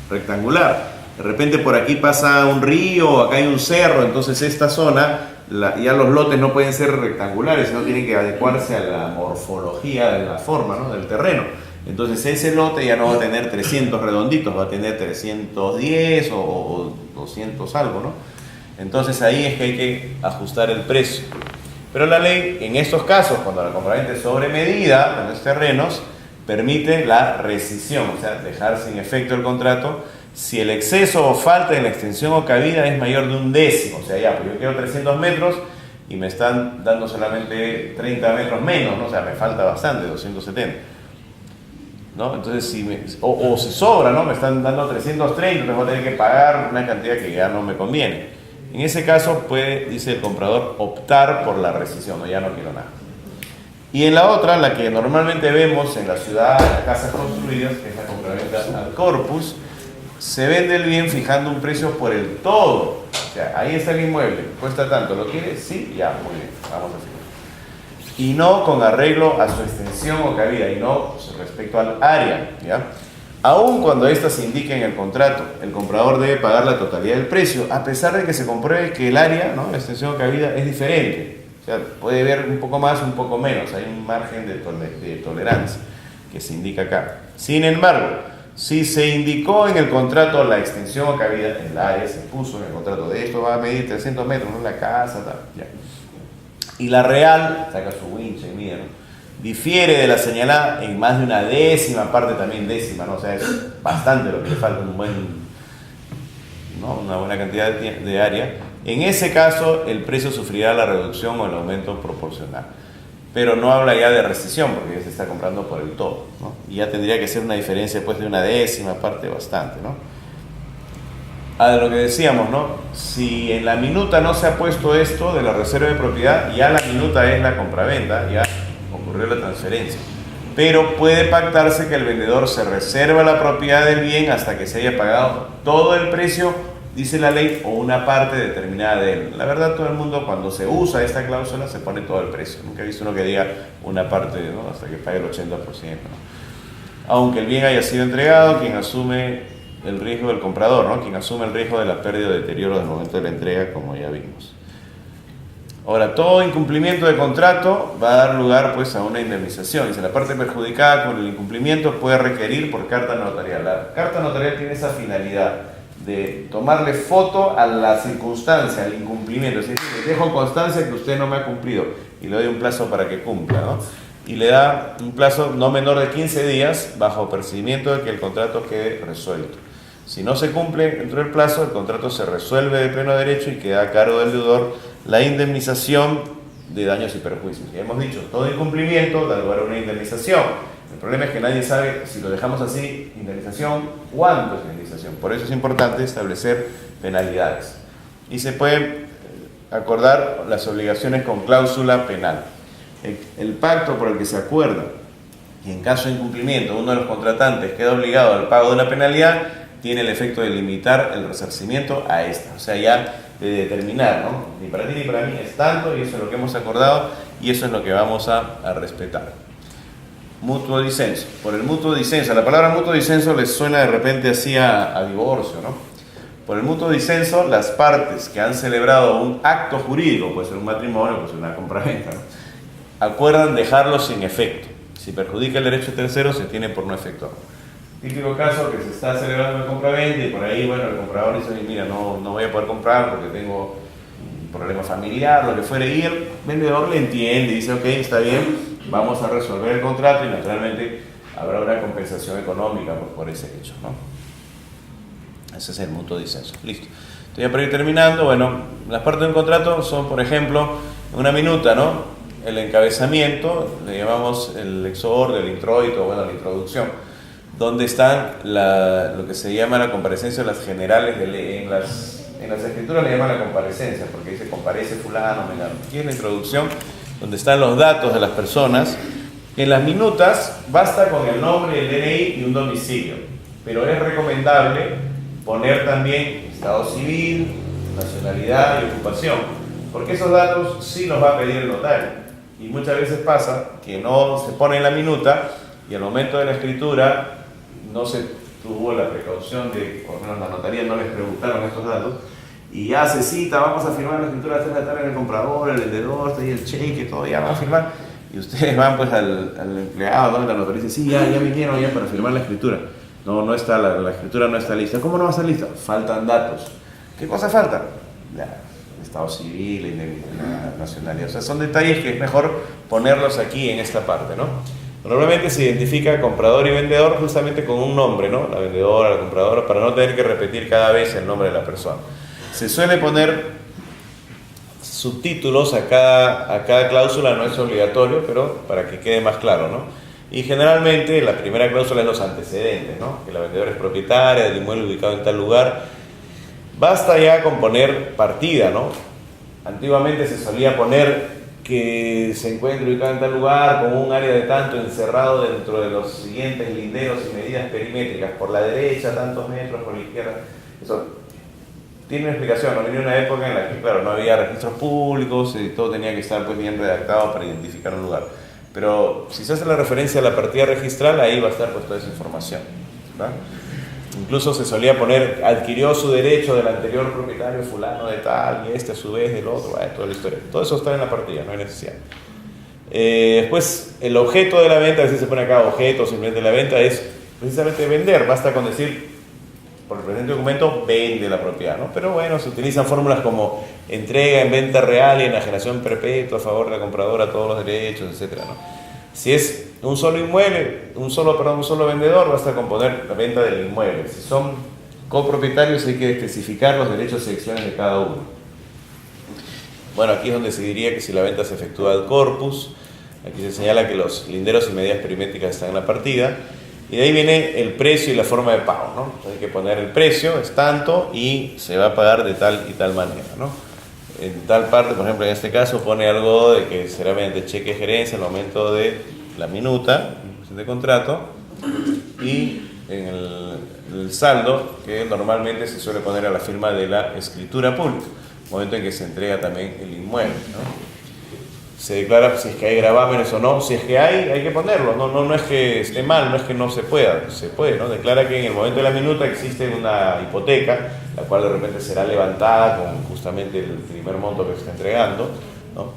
rectangular. de repente por aquí pasa un río, acá hay un cerro, entonces esta zona, ya los lotes no pueden ser rectangulares, sino tienen que adecuarse a la morfología de la forma, ¿no?, del terreno. Entonces ese lote ya no va a tener 300 redonditos, va a tener 310 o 200 algo, ¿no? Entonces ahí es que hay que ajustar el precio. Pero la ley, en estos casos, cuando la compraventa es sobre medida en los terrenos, permite la rescisión, o sea, dejar sin efecto el contrato si el exceso o falta en la extensión o cabida es mayor de un décimo. O sea, ya, pues yo quiero 300 metros y me están dando solamente 30 metros menos, ¿no? O sea, me falta bastante, 270. ¿No? Entonces, si sobra, ¿no?, me están dando 330, entonces voy a tener que pagar una cantidad que ya no me conviene. En ese caso puede, dice el comprador, optar por la rescisión, ¿no?, ya no quiero nada. Y en la otra, la que normalmente vemos en la ciudad, en las casas construidas, que es la compraventa al corpus, se vende el bien fijando un precio por el todo. O sea, ahí está el inmueble, cuesta tanto, ¿lo quieres? Sí, ya, muy bien, vamos a firmar. Y no con arreglo a su extensión o cabida, y no respecto al área, ¿ya? Aun cuando ésta se indique en el contrato, el comprador debe pagar la totalidad del precio, a pesar de que se compruebe que el área, ¿no?, la extensión o cabida es diferente. O sea, puede haber un poco más, un poco menos, hay un margen de tolerancia que se indica acá. Sin embargo, si se indicó en el contrato la extensión o cabida, el área se puso en el contrato de esto va a medir 300 metros, ¿no?, la casa, tal, ya. Y la real, saca su wincha y mide, ¿no?, difiere de la señalada en más de una décima parte, también décima, ¿no? O sea, es bastante lo que le falta, una buena cantidad de área. En ese caso, el precio sufrirá la reducción o el aumento proporcional. Pero no habla ya de rescisión, porque ya se está comprando por el todo, ¿no? Y ya tendría que ser una diferencia después de una décima parte bastante, ¿no? De lo que decíamos, ¿no? Si en la minuta no se ha puesto esto de la reserva de propiedad, ya la minuta es la compraventa, ya ocurrió la transferencia. Pero puede pactarse que el vendedor se reserva la propiedad del bien hasta que se haya pagado todo el precio, dice la ley, o una parte determinada de él. La verdad, todo el mundo, cuando se usa esta cláusula, se pone todo el precio. Nunca he visto uno que diga una parte, ¿no?, hasta que pague el 80%, ¿no? Aunque el bien haya sido entregado, quien asume el riesgo del comprador, ¿no?, quien asume el riesgo de la pérdida o deterioro del momento de la entrega, como ya vimos. Ahora, todo incumplimiento de contrato va a dar lugar, pues, a una indemnización. Dice, la parte perjudicada con el incumplimiento puede requerir por carta notarial. La carta notarial tiene esa finalidad de tomarle foto a la circunstancia, al incumplimiento. Es decir, le dejo constancia que usted no me ha cumplido y le doy un plazo para que cumpla, ¿no? Y le da un plazo no menor de 15 días bajo percibimiento de que el contrato quede resuelto. Si no se cumple dentro del plazo, el contrato se resuelve de pleno derecho y queda a cargo del deudor la indemnización de daños y perjuicios. Ya hemos dicho, todo incumplimiento da lugar a una indemnización. El problema es que nadie sabe, si lo dejamos así, indemnización, cuánto es indemnización. Por eso es importante establecer penalidades. Y se pueden acordar las obligaciones con cláusula penal. El pacto por el que se acuerda y en caso de incumplimiento uno de los contratantes queda obligado al pago de una penalidad, tiene el efecto de limitar el resarcimiento a esta. O sea, ya de determinar, ¿no?, ni para ti ni para mí es tanto, y eso es lo que hemos acordado y eso es lo que vamos a respetar. Mutuo disenso. Por el mutuo disenso, la palabra mutuo disenso les suena de repente así a divorcio, ¿no? Por el mutuo disenso, las partes que han celebrado un acto jurídico, puede ser un matrimonio, puede ser una compraventa, ¿no?, acuerdan dejarlo sin efecto. Si perjudica el derecho tercero, se tiene por no efectuado. Típico caso que se está celebrando la compraventa y por ahí, bueno, el comprador dice, mira, no voy a poder comprar porque tengo un problema familiar, lo que fuere, y el vendedor le entiende y dice, ok, está bien, vamos a resolver el contrato y naturalmente habrá una compensación económica por ese hecho, ¿no? Ese es el mutuo disenso. Listo. Entonces, ya para ir terminando, bueno, las partes de un contrato son, por ejemplo, una minuta, ¿no?, el encabezamiento, le llamamos el exordio, el introito, bueno, la introducción, donde están lo que se llama la comparecencia de las generales de ley. En las escrituras le llaman la comparecencia, porque dice comparece fulano, mengano. Aquí es la introducción, donde están los datos de las personas. En las minutas basta con el nombre, el DNI y un domicilio, pero es recomendable poner también estado civil, nacionalidad y ocupación, porque esos datos sí los va a pedir el notario. Y muchas veces pasa que no se pone en la minuta y al momento de la escritura no se tuvo la precaución de que por lo menos la notaría no les preguntaron estos datos, y ya se cita, vamos a firmar la escritura a las 3 de la tarde en el comprador, el vendedor, está ahí el cheque, todo, ya van a firmar, y ustedes van pues al empleado, ¿no? La notaría dice, sí, ya vinieron ya para firmar la escritura. No está, la escritura no está lista. ¿Cómo no va a estar lista? Faltan datos. ¿Qué cosa falta? El estado civil, la nacionalidad. O sea, son detalles que es mejor ponerlos aquí en esta parte, ¿no? Normalmente se identifica comprador y vendedor justamente con un nombre, ¿no? La vendedora, la compradora, para no tener que repetir cada vez el nombre de la persona. Se suele poner subtítulos a cada cláusula, no es obligatorio, pero para que quede más claro, ¿no? Y generalmente la primera cláusula es los antecedentes, ¿no? Que la vendedora es propietaria del inmueble ubicado en tal lugar. Basta ya con poner partida, ¿no? Antiguamente se solía poner que se encuentra ubicado en tal lugar con un área de tanto encerrado dentro de los siguientes linderos y medidas perimétricas, por la derecha tantos metros, por la izquierda. Eso tiene una explicación, ¿no? Venía una época en la que, claro, no había registros públicos y todo tenía que estar pues bien redactado para identificar un lugar. Pero si se hace la referencia a la partida registral, ahí va a estar pues toda esa información, ¿verdad? Incluso se solía poner, adquirió su derecho del anterior propietario fulano de tal, y este a su vez del otro, toda la historia. Todo eso está en la partida, no hay necesidad. Después, el objeto de la venta, a veces se pone acá objeto, simplemente la venta es precisamente vender, basta con decir, por el presente documento, vende la propiedad, ¿no? Pero bueno, se utilizan fórmulas como entrega en venta real y enajenación perpetua a favor de la compradora todos los derechos, etcétera, ¿no? Si es un solo inmueble, un solo vendedor, basta con poner la venta del inmueble. Si son copropietarios hay que especificar los derechos y acciones de cada uno. Bueno, aquí es donde se diría que si la venta se efectúa ad corpus, aquí se señala que los linderos y medidas perimétricas están en la partida, y de ahí viene el precio y la forma de pago, ¿no? Entonces hay que poner el precio, es tanto, y se va a pagar de tal y tal manera, ¿no? En tal parte, por ejemplo, en este caso pone algo de que será mediante cheque de gerencia el aumento de la minuta de contrato, y en el saldo, que normalmente se suele poner a la firma de la escritura pública, momento en que se entrega también el inmueble, ¿no? Se declara si es que hay gravámenes o no. Si es que hay que ponerlo, no es que esté mal, no es que no se pueda, se puede, ¿no? Declara que en el momento de la minuta existe una hipoteca, la cual de repente será levantada con justamente el primer monto que se está entregando, ¿no?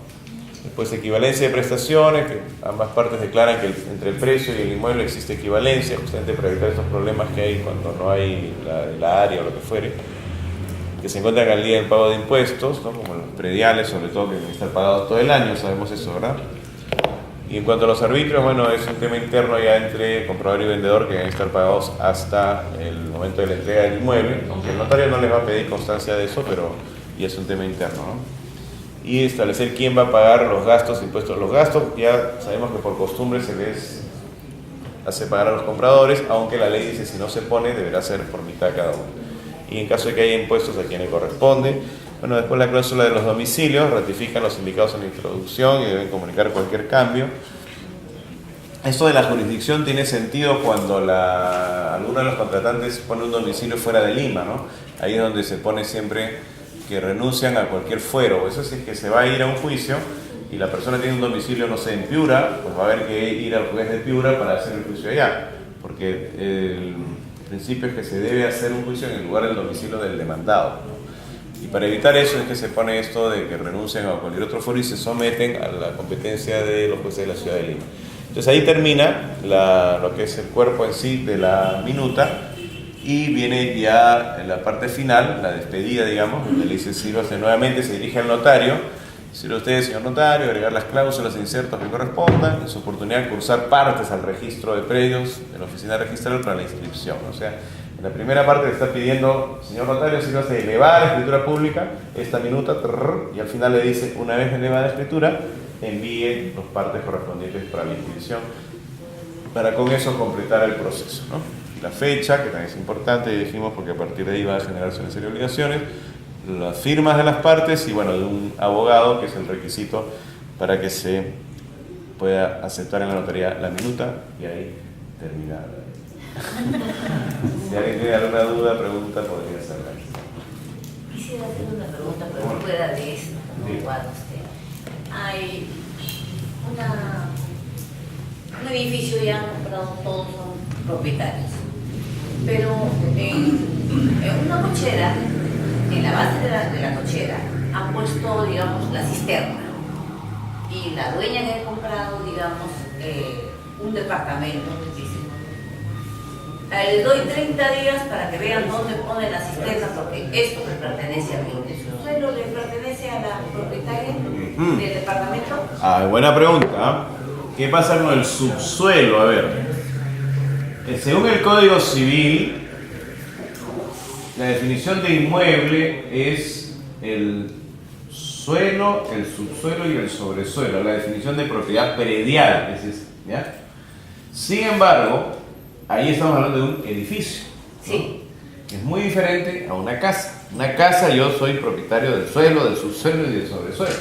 Después equivalencia de prestaciones, que ambas partes declaran que entre el precio y el inmueble existe equivalencia, justamente para evitar estos problemas que hay cuando no hay la área o lo que fuere, que se encuentran al día del pago de impuestos, ¿no? Como los prediales, sobre todo, que deben estar pagados todo el año, sabemos eso, ¿verdad? Y en cuanto a los arbitrios, bueno, es un tema interno ya entre comprador y vendedor que deben estar pagados hasta el momento de la entrega del inmueble, aunque el notario no les va a pedir constancia de eso, pero ya es un tema interno, ¿no? Y establecer quién va a pagar los gastos, impuestos. Los gastos ya sabemos que por costumbre se les hace pagar a los compradores, aunque la ley dice si no se pone deberá ser por mitad cada uno. Y en caso de que haya impuestos a quien le corresponde. Bueno, después la cláusula de los domicilios, ratifican los indicados en la introducción y deben comunicar cualquier cambio. Esto de la jurisdicción tiene sentido cuando alguno de los contratantes pone un domicilio fuera de Lima, ¿no? Ahí es donde se pone siempre que renuncian a cualquier fuero. Eso sí es que se va a ir a un juicio y la persona tiene un domicilio, no sé, en Piura, pues va a haber que ir al juez de Piura para hacer el juicio allá, porque el principio es que se debe hacer un juicio en el lugar del domicilio del demandado, ¿no? Y para evitar eso es que se pone esto de que renuncian a cualquier otro foro y se someten a la competencia de los jueces de la ciudad de Lima. Entonces ahí termina lo que es el cuerpo en sí de la minuta, y viene ya en la parte final, la despedida, digamos, donde le dice sírvase nuevamente, se dirige al notario. Sirve usted, señor notario, agregar las cláusulas e insertos que correspondan, en su oportunidad cursar partes al registro de predios de la oficina registral para la inscripción. O sea, en la primera parte le está pidiendo, señor notario, sírvase de elevar a escritura pública esta minuta, y al final le dice, una vez elevada a escritura, envíe los partes correspondientes para la inscripción, para con eso completar el proceso, ¿no? La fecha, que también es importante, dijimos, porque a partir de ahí va a generarse una serie de obligaciones, las firmas de las partes y, bueno, de un abogado, que es el requisito para que se pueda aceptar en la notaría la minuta, y ahí termina. Si alguien tiene alguna duda, pregunta, podría hacerla. Quisiera hacer una pregunta, pero fuera de eso, ¿no? Igual usted. Hay un edificio ya comprado, todos son propietarios. Pero en una cochera, en la base de la cochera, han puesto, digamos, la cisterna. Y la dueña que ha comprado, digamos, un departamento, dice, le doy 30 días para que vean dónde pone la cisterna, porque esto me pertenece a mí. ¿El suelo le pertenece a la propietaria del departamento? Ah, buena pregunta. ¿Qué pasa con el subsuelo? A ver, según el Código Civil, la definición de inmueble es el suelo, el subsuelo y el sobresuelo. La definición de propiedad predial es esa, ¿ya? Sin embargo, ahí estamos hablando de un edificio, ¿no? Sí. Es muy diferente a una casa. Una casa, yo soy propietario del suelo, del subsuelo y del sobresuelo.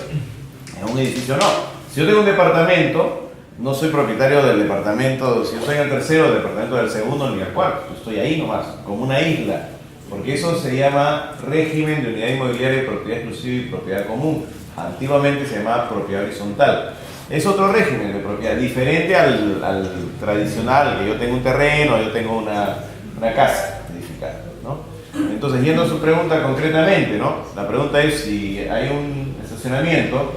En un edificio no. Si yo tengo un departamento, no soy propietario del departamento. Si yo soy el tercero, del departamento del segundo ni el cuarto. Yo estoy ahí nomás, como una isla. Porque eso se llama régimen de unidad inmobiliaria, propiedad exclusiva y propiedad común. Antiguamente se llamaba propiedad horizontal. Es otro régimen de propiedad, diferente al tradicional, que yo tengo un terreno, yo tengo una casa edificada, ¿no? Entonces, yendo a su pregunta concretamente, ¿no? La pregunta es si hay un estacionamiento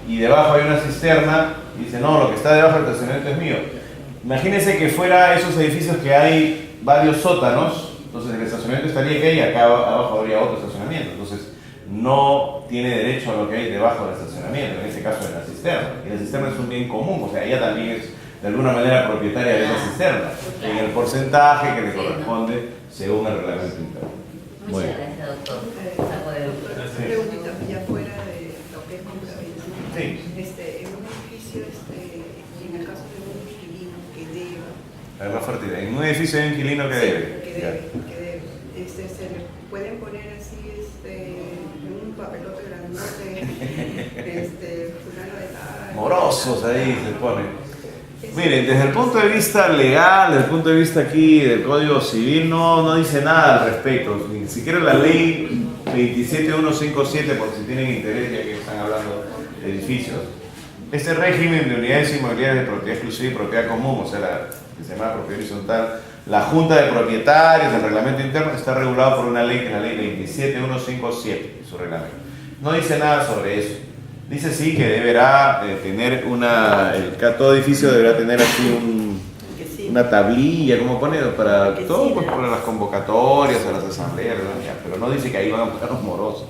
y debajo hay una cisterna, y dice, no, lo que está debajo del estacionamiento es mío. Imagínense que fuera esos edificios que hay varios sótanos, entonces el estacionamiento estaría aquí y acá abajo habría otro estacionamiento. Entonces, no tiene derecho a lo que hay debajo del estacionamiento, en ese caso de la cisterna. Y la cisterna es un bien común, o sea, ella también es de alguna manera propietaria de la cisterna, en el porcentaje que le corresponde según el reglamento interno. Muy Muchas bien. gracias, doctor. Una preguntita ya fuera de lo que es compraventa. Sí. En un edificio, en el caso de un inquilino que deba. A ver, más fuerte. En un edificio hay un inquilino que debe. Que debe. Se le pueden poner así, en un papelote grandote, fulano de tal. Morosos ahí se ponen. Miren, desde el punto de vista legal, desde el punto de vista aquí del Código Civil, no dice nada al respecto. Ni siquiera la ley 27157, por si tienen interés, ya que están hablando de edificios. Este régimen de unidades inmobiliarias de propiedad exclusiva y propiedad común, o sea, que se llama propiedad horizontal, la Junta de Propietarios, el reglamento interno, está regulado por una ley que es la ley 27157, su reglamento. No dice nada sobre eso. Dice sí que deberá tener todo edificio deberá tener así una tablilla, como pone, para todo, pues para las convocatorias, a las asambleas, pero no dice que ahí van a poner los morosos.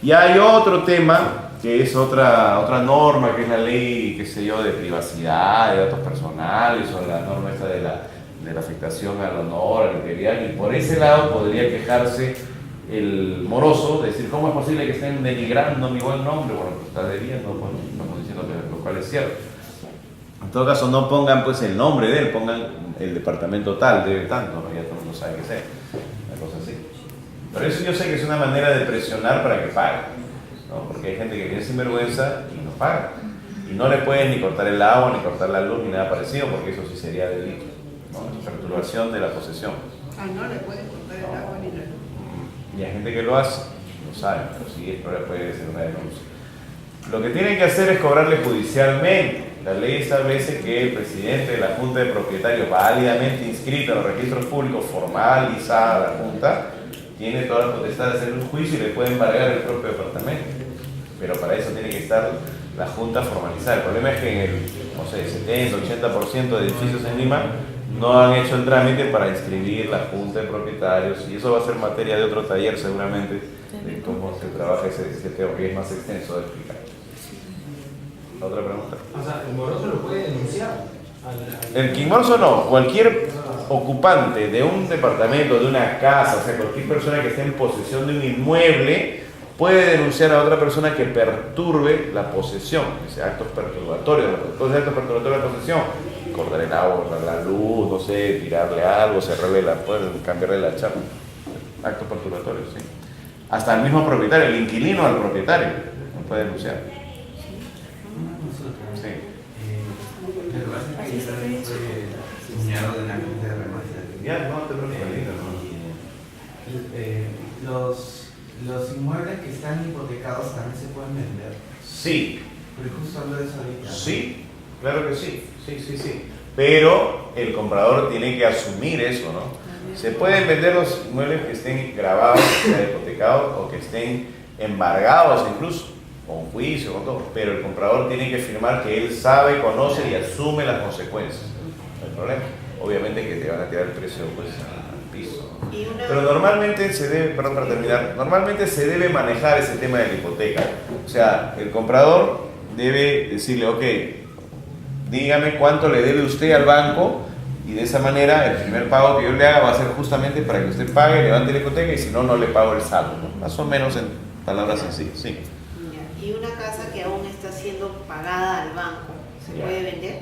Y hay otro tema, que es otra norma, que es la ley, qué sé yo, de privacidad, de datos personales, o la norma esta de la afectación al honor, a la integridad, y por ese lado podría quejarse el moroso, decir, ¿cómo es posible que estén denigrando mi buen nombre? Bueno, pues está debiendo, bueno, estamos diciendo que lo cual es cierto. En todo caso, no pongan pues el nombre de él, pongan el departamento tal, debe tanto, ¿no? Ya todo el mundo sabe que sea, una cosa así. Pero eso yo sé que es una manera de presionar para que pague, ¿no? Porque hay gente que tiene sinvergüenza y no paga. Y no le pueden ni cortar el agua, ni cortar la luz, ni nada parecido, porque eso sí sería delito, ¿no? Perturbación de la posesión. No le pueden cortar el agua ni la luz. Y hay gente que lo hace, lo sabe, pero sí, puede ser una denuncia. Lo que tienen que hacer es cobrarle judicialmente. La ley establece que el presidente de la Junta de Propietarios, válidamente inscrito en los registros públicos, formalizada la Junta, tiene toda la potestad de hacer un juicio y le puede embargar el propio departamento. Pero para eso tiene que estar la Junta formalizada. El problema es que en el, no sé, 70-80% de edificios en Lima no han hecho el trámite para inscribir la Junta de Propietarios, y eso va a ser materia de otro taller seguramente, de cómo se trabaja ese tema, que es más extenso de explicar. ¿Otra pregunta? O sea, el moroso lo puede denunciar. El quimorso no, cualquier ocupante de un departamento, de una casa, o sea, cualquier persona que esté en posesión de un inmueble puede denunciar a otra persona que perturbe la posesión, que sea actos perturbatorios. Los actos perturbatorios de la posesión: cortar el agua, cortar la luz, no sé, tirarle algo, cerrarle la puerta, cambiarle la chapa. Actos perturbatorios, sí. Hasta el mismo propietario, el inquilino al propietario, no puede denunciar. Sí. Lo que pasa es que yo también fue señalado de la Junta de Remodelación. Ya, no te preocupes, ¿no? Los inmuebles que están hipotecados también se pueden vender. Sí. Pero justo hablo de eso ahorita. Sí, claro que sí. Sí. pero el comprador tiene que asumir eso, ¿no? Se pueden vender los inmuebles que estén grabados, que estén hipotecados o que estén embargados incluso, con juicio, con todo, pero el comprador tiene que firmar que él sabe, conoce y asume las consecuencias. No hay problema. Obviamente que te van a tirar el precio pues al piso. Pero normalmente se debe, perdón para terminar, normalmente se debe manejar ese tema de la hipoteca. O sea, el comprador debe decirle, ok, dígame cuánto le debe usted al banco y de esa manera el primer pago que yo le haga va a ser justamente para que usted pague, levante la hipoteca y si no, no le pago el saldo, ¿no? Más o menos en palabras sencillas, sí. Y una casa que aún está siendo pagada al banco, ¿se puede vender?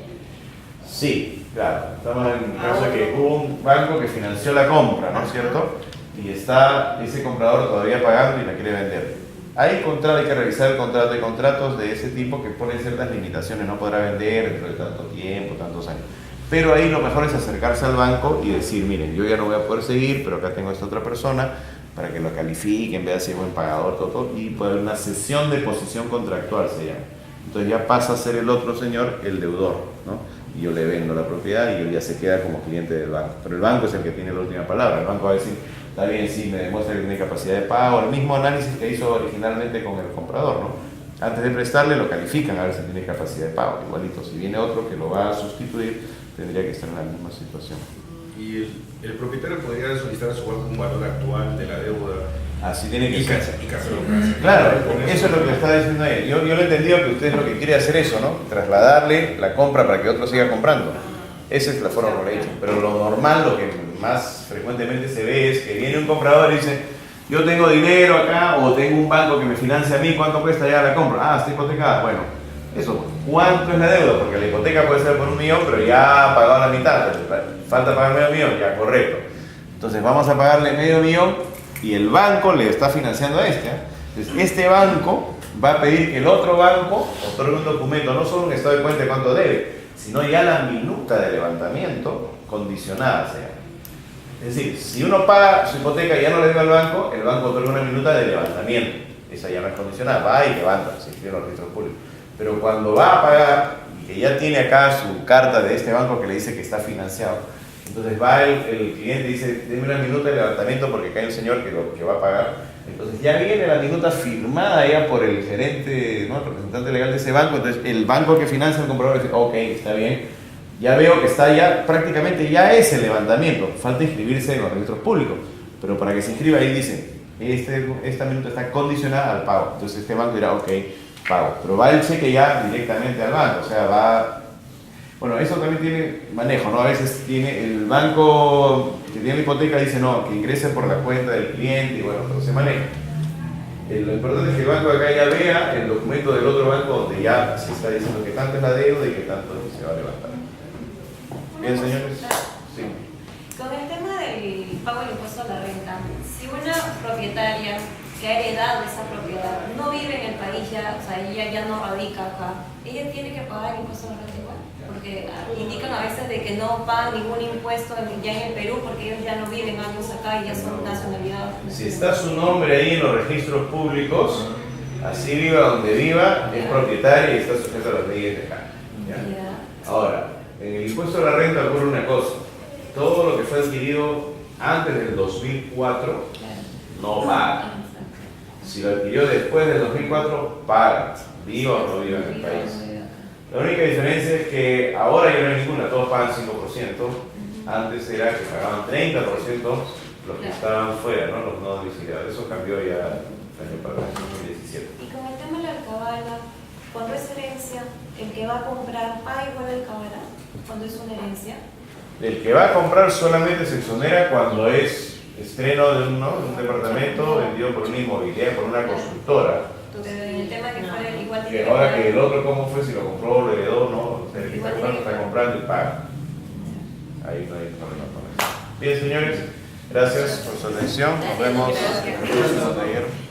Sí, claro. Estamos en el caso de que hubo un banco que financió la compra, ¿no es cierto? Y está ese comprador todavía pagando y la quiere vender. Hay que revisar el contrato. Hay contratos de ese tipo que ponen ciertas limitaciones. No podrá vender dentro de tanto tiempo, tantos años. Pero ahí lo mejor es acercarse al banco y decir, miren, yo ya no voy a poder seguir, pero acá tengo a esta otra persona para que lo califiquen, vea si es buen pagador, todo, y puede haber una cesión de posición contractual, se llama. Entonces ya pasa a ser el otro señor el deudor, ¿no? Y yo le vendo la propiedad y él ya se queda como cliente del banco. Pero el banco es el que tiene la última palabra. El banco va a decir, está bien, sí, me demuestra que tiene capacidad de pago, el mismo análisis que hizo originalmente con el comprador, ¿no? Antes de prestarle lo califican a ver si tiene capacidad de pago, igualito. Si viene otro que lo va a sustituir, tendría que estar en la misma situación. Y el propietario podría solicitar a su banco un valor actual de la deuda. Así tiene que ser. Claro, eso es lo que le está diciendo él. Yo lo he entendido que usted lo que quiere hacer eso, ¿no? Trasladarle la compra para que otro siga comprando. Esa es la forma como lo he hecho. Pero lo normal, lo que más frecuentemente se ve es que viene un comprador y dice, yo tengo dinero acá o tengo un banco que me financia a mí, ¿cuánto cuesta ya la compra? Ah, está hipotecada. Bueno, eso, ¿cuánto es la deuda? Porque la hipoteca puede ser por 1 millón, pero ya ha pagado la mitad. Falta pagar medio millón, ya, correcto. Entonces vamos a pagarle medio millón y el banco le está financiando a este. Entonces este banco va a pedir que el otro banco otorgue un documento, no solo un estado de cuenta de cuánto debe, sino ya la minuta de levantamiento condicionada, se llama. Es decir, si uno paga su hipoteca y ya no le debe al banco, el banco otorga una minuta de levantamiento. Esa ya no es condicionada, va y levanta, se inscribe en los registros públicos. Pero cuando va a pagar y que ya tiene acá su carta de este banco que le dice que está financiado, entonces va el cliente y dice, deme una minuta de levantamiento porque acá hay un señor que va a pagar. Entonces ya viene la minuta firmada ya por el gerente, ¿no? El representante legal de ese banco. Entonces el banco que financia al comprador dice, ok, está bien, ya veo que está ya, prácticamente ya es el levantamiento, falta inscribirse en los registros públicos, pero para que se inscriba ahí dice, esta minuta está condicionada al pago. Entonces este banco dirá, ok, pago, pero va el cheque ya directamente al banco, o sea, va... Bueno, eso también tiene manejo, ¿no? A veces tiene el banco que tiene la hipoteca dice, no, que ingrese por la cuenta del cliente, y bueno, pero se maneja. Lo importante es que el banco de acá ya vea el documento del otro banco donde ya se está diciendo que tanto es la deuda y que tanto se va a levantar. Bien, señores. Sí. Con el tema del pago del impuesto a la renta, si una propietaria que ha heredado esa propiedad no vive en el país ya, o sea, ella ya no radica acá, ella tiene que pagar el impuesto a la renta igual, porque indican a veces de que no pagan ningún impuesto ya en el Perú porque ellos ya no viven años acá y ya son nacionalidad. Si está su nombre ahí en los registros públicos, así viva donde viva, es propietaria y está sujeta a las leyes de acá. ¿Ya? Ahora, en el impuesto a la renta ocurre una cosa, todo lo que fue adquirido antes del 2004 no paga. Si lo adquirió después del 2004, paga, viva o no viva en el país. La única diferencia es que ahora ya no hay ninguna, todos pagan 5%. Antes era que pagaban 30% los que estaban fuera, ¿no? Los no domiciliados. Eso cambió ya el año pasado, en 2017. Y con el tema de la alcabala, cuando es herencia, el que va a comprar paga igual la alcabala, cuando es una herencia. El que va a comprar solamente se exonera cuando es estreno de un departamento vendido por una inmobiliaria, por una constructora. Pero en el tema que fuera igual Que ahora que el otro cómo fue, si lo compró, lo heredó, no, o sea, el que está comprando y paga. Ahí no hay problema con eso. Bien, señores, gracias por su atención. Nos vemos en el taller.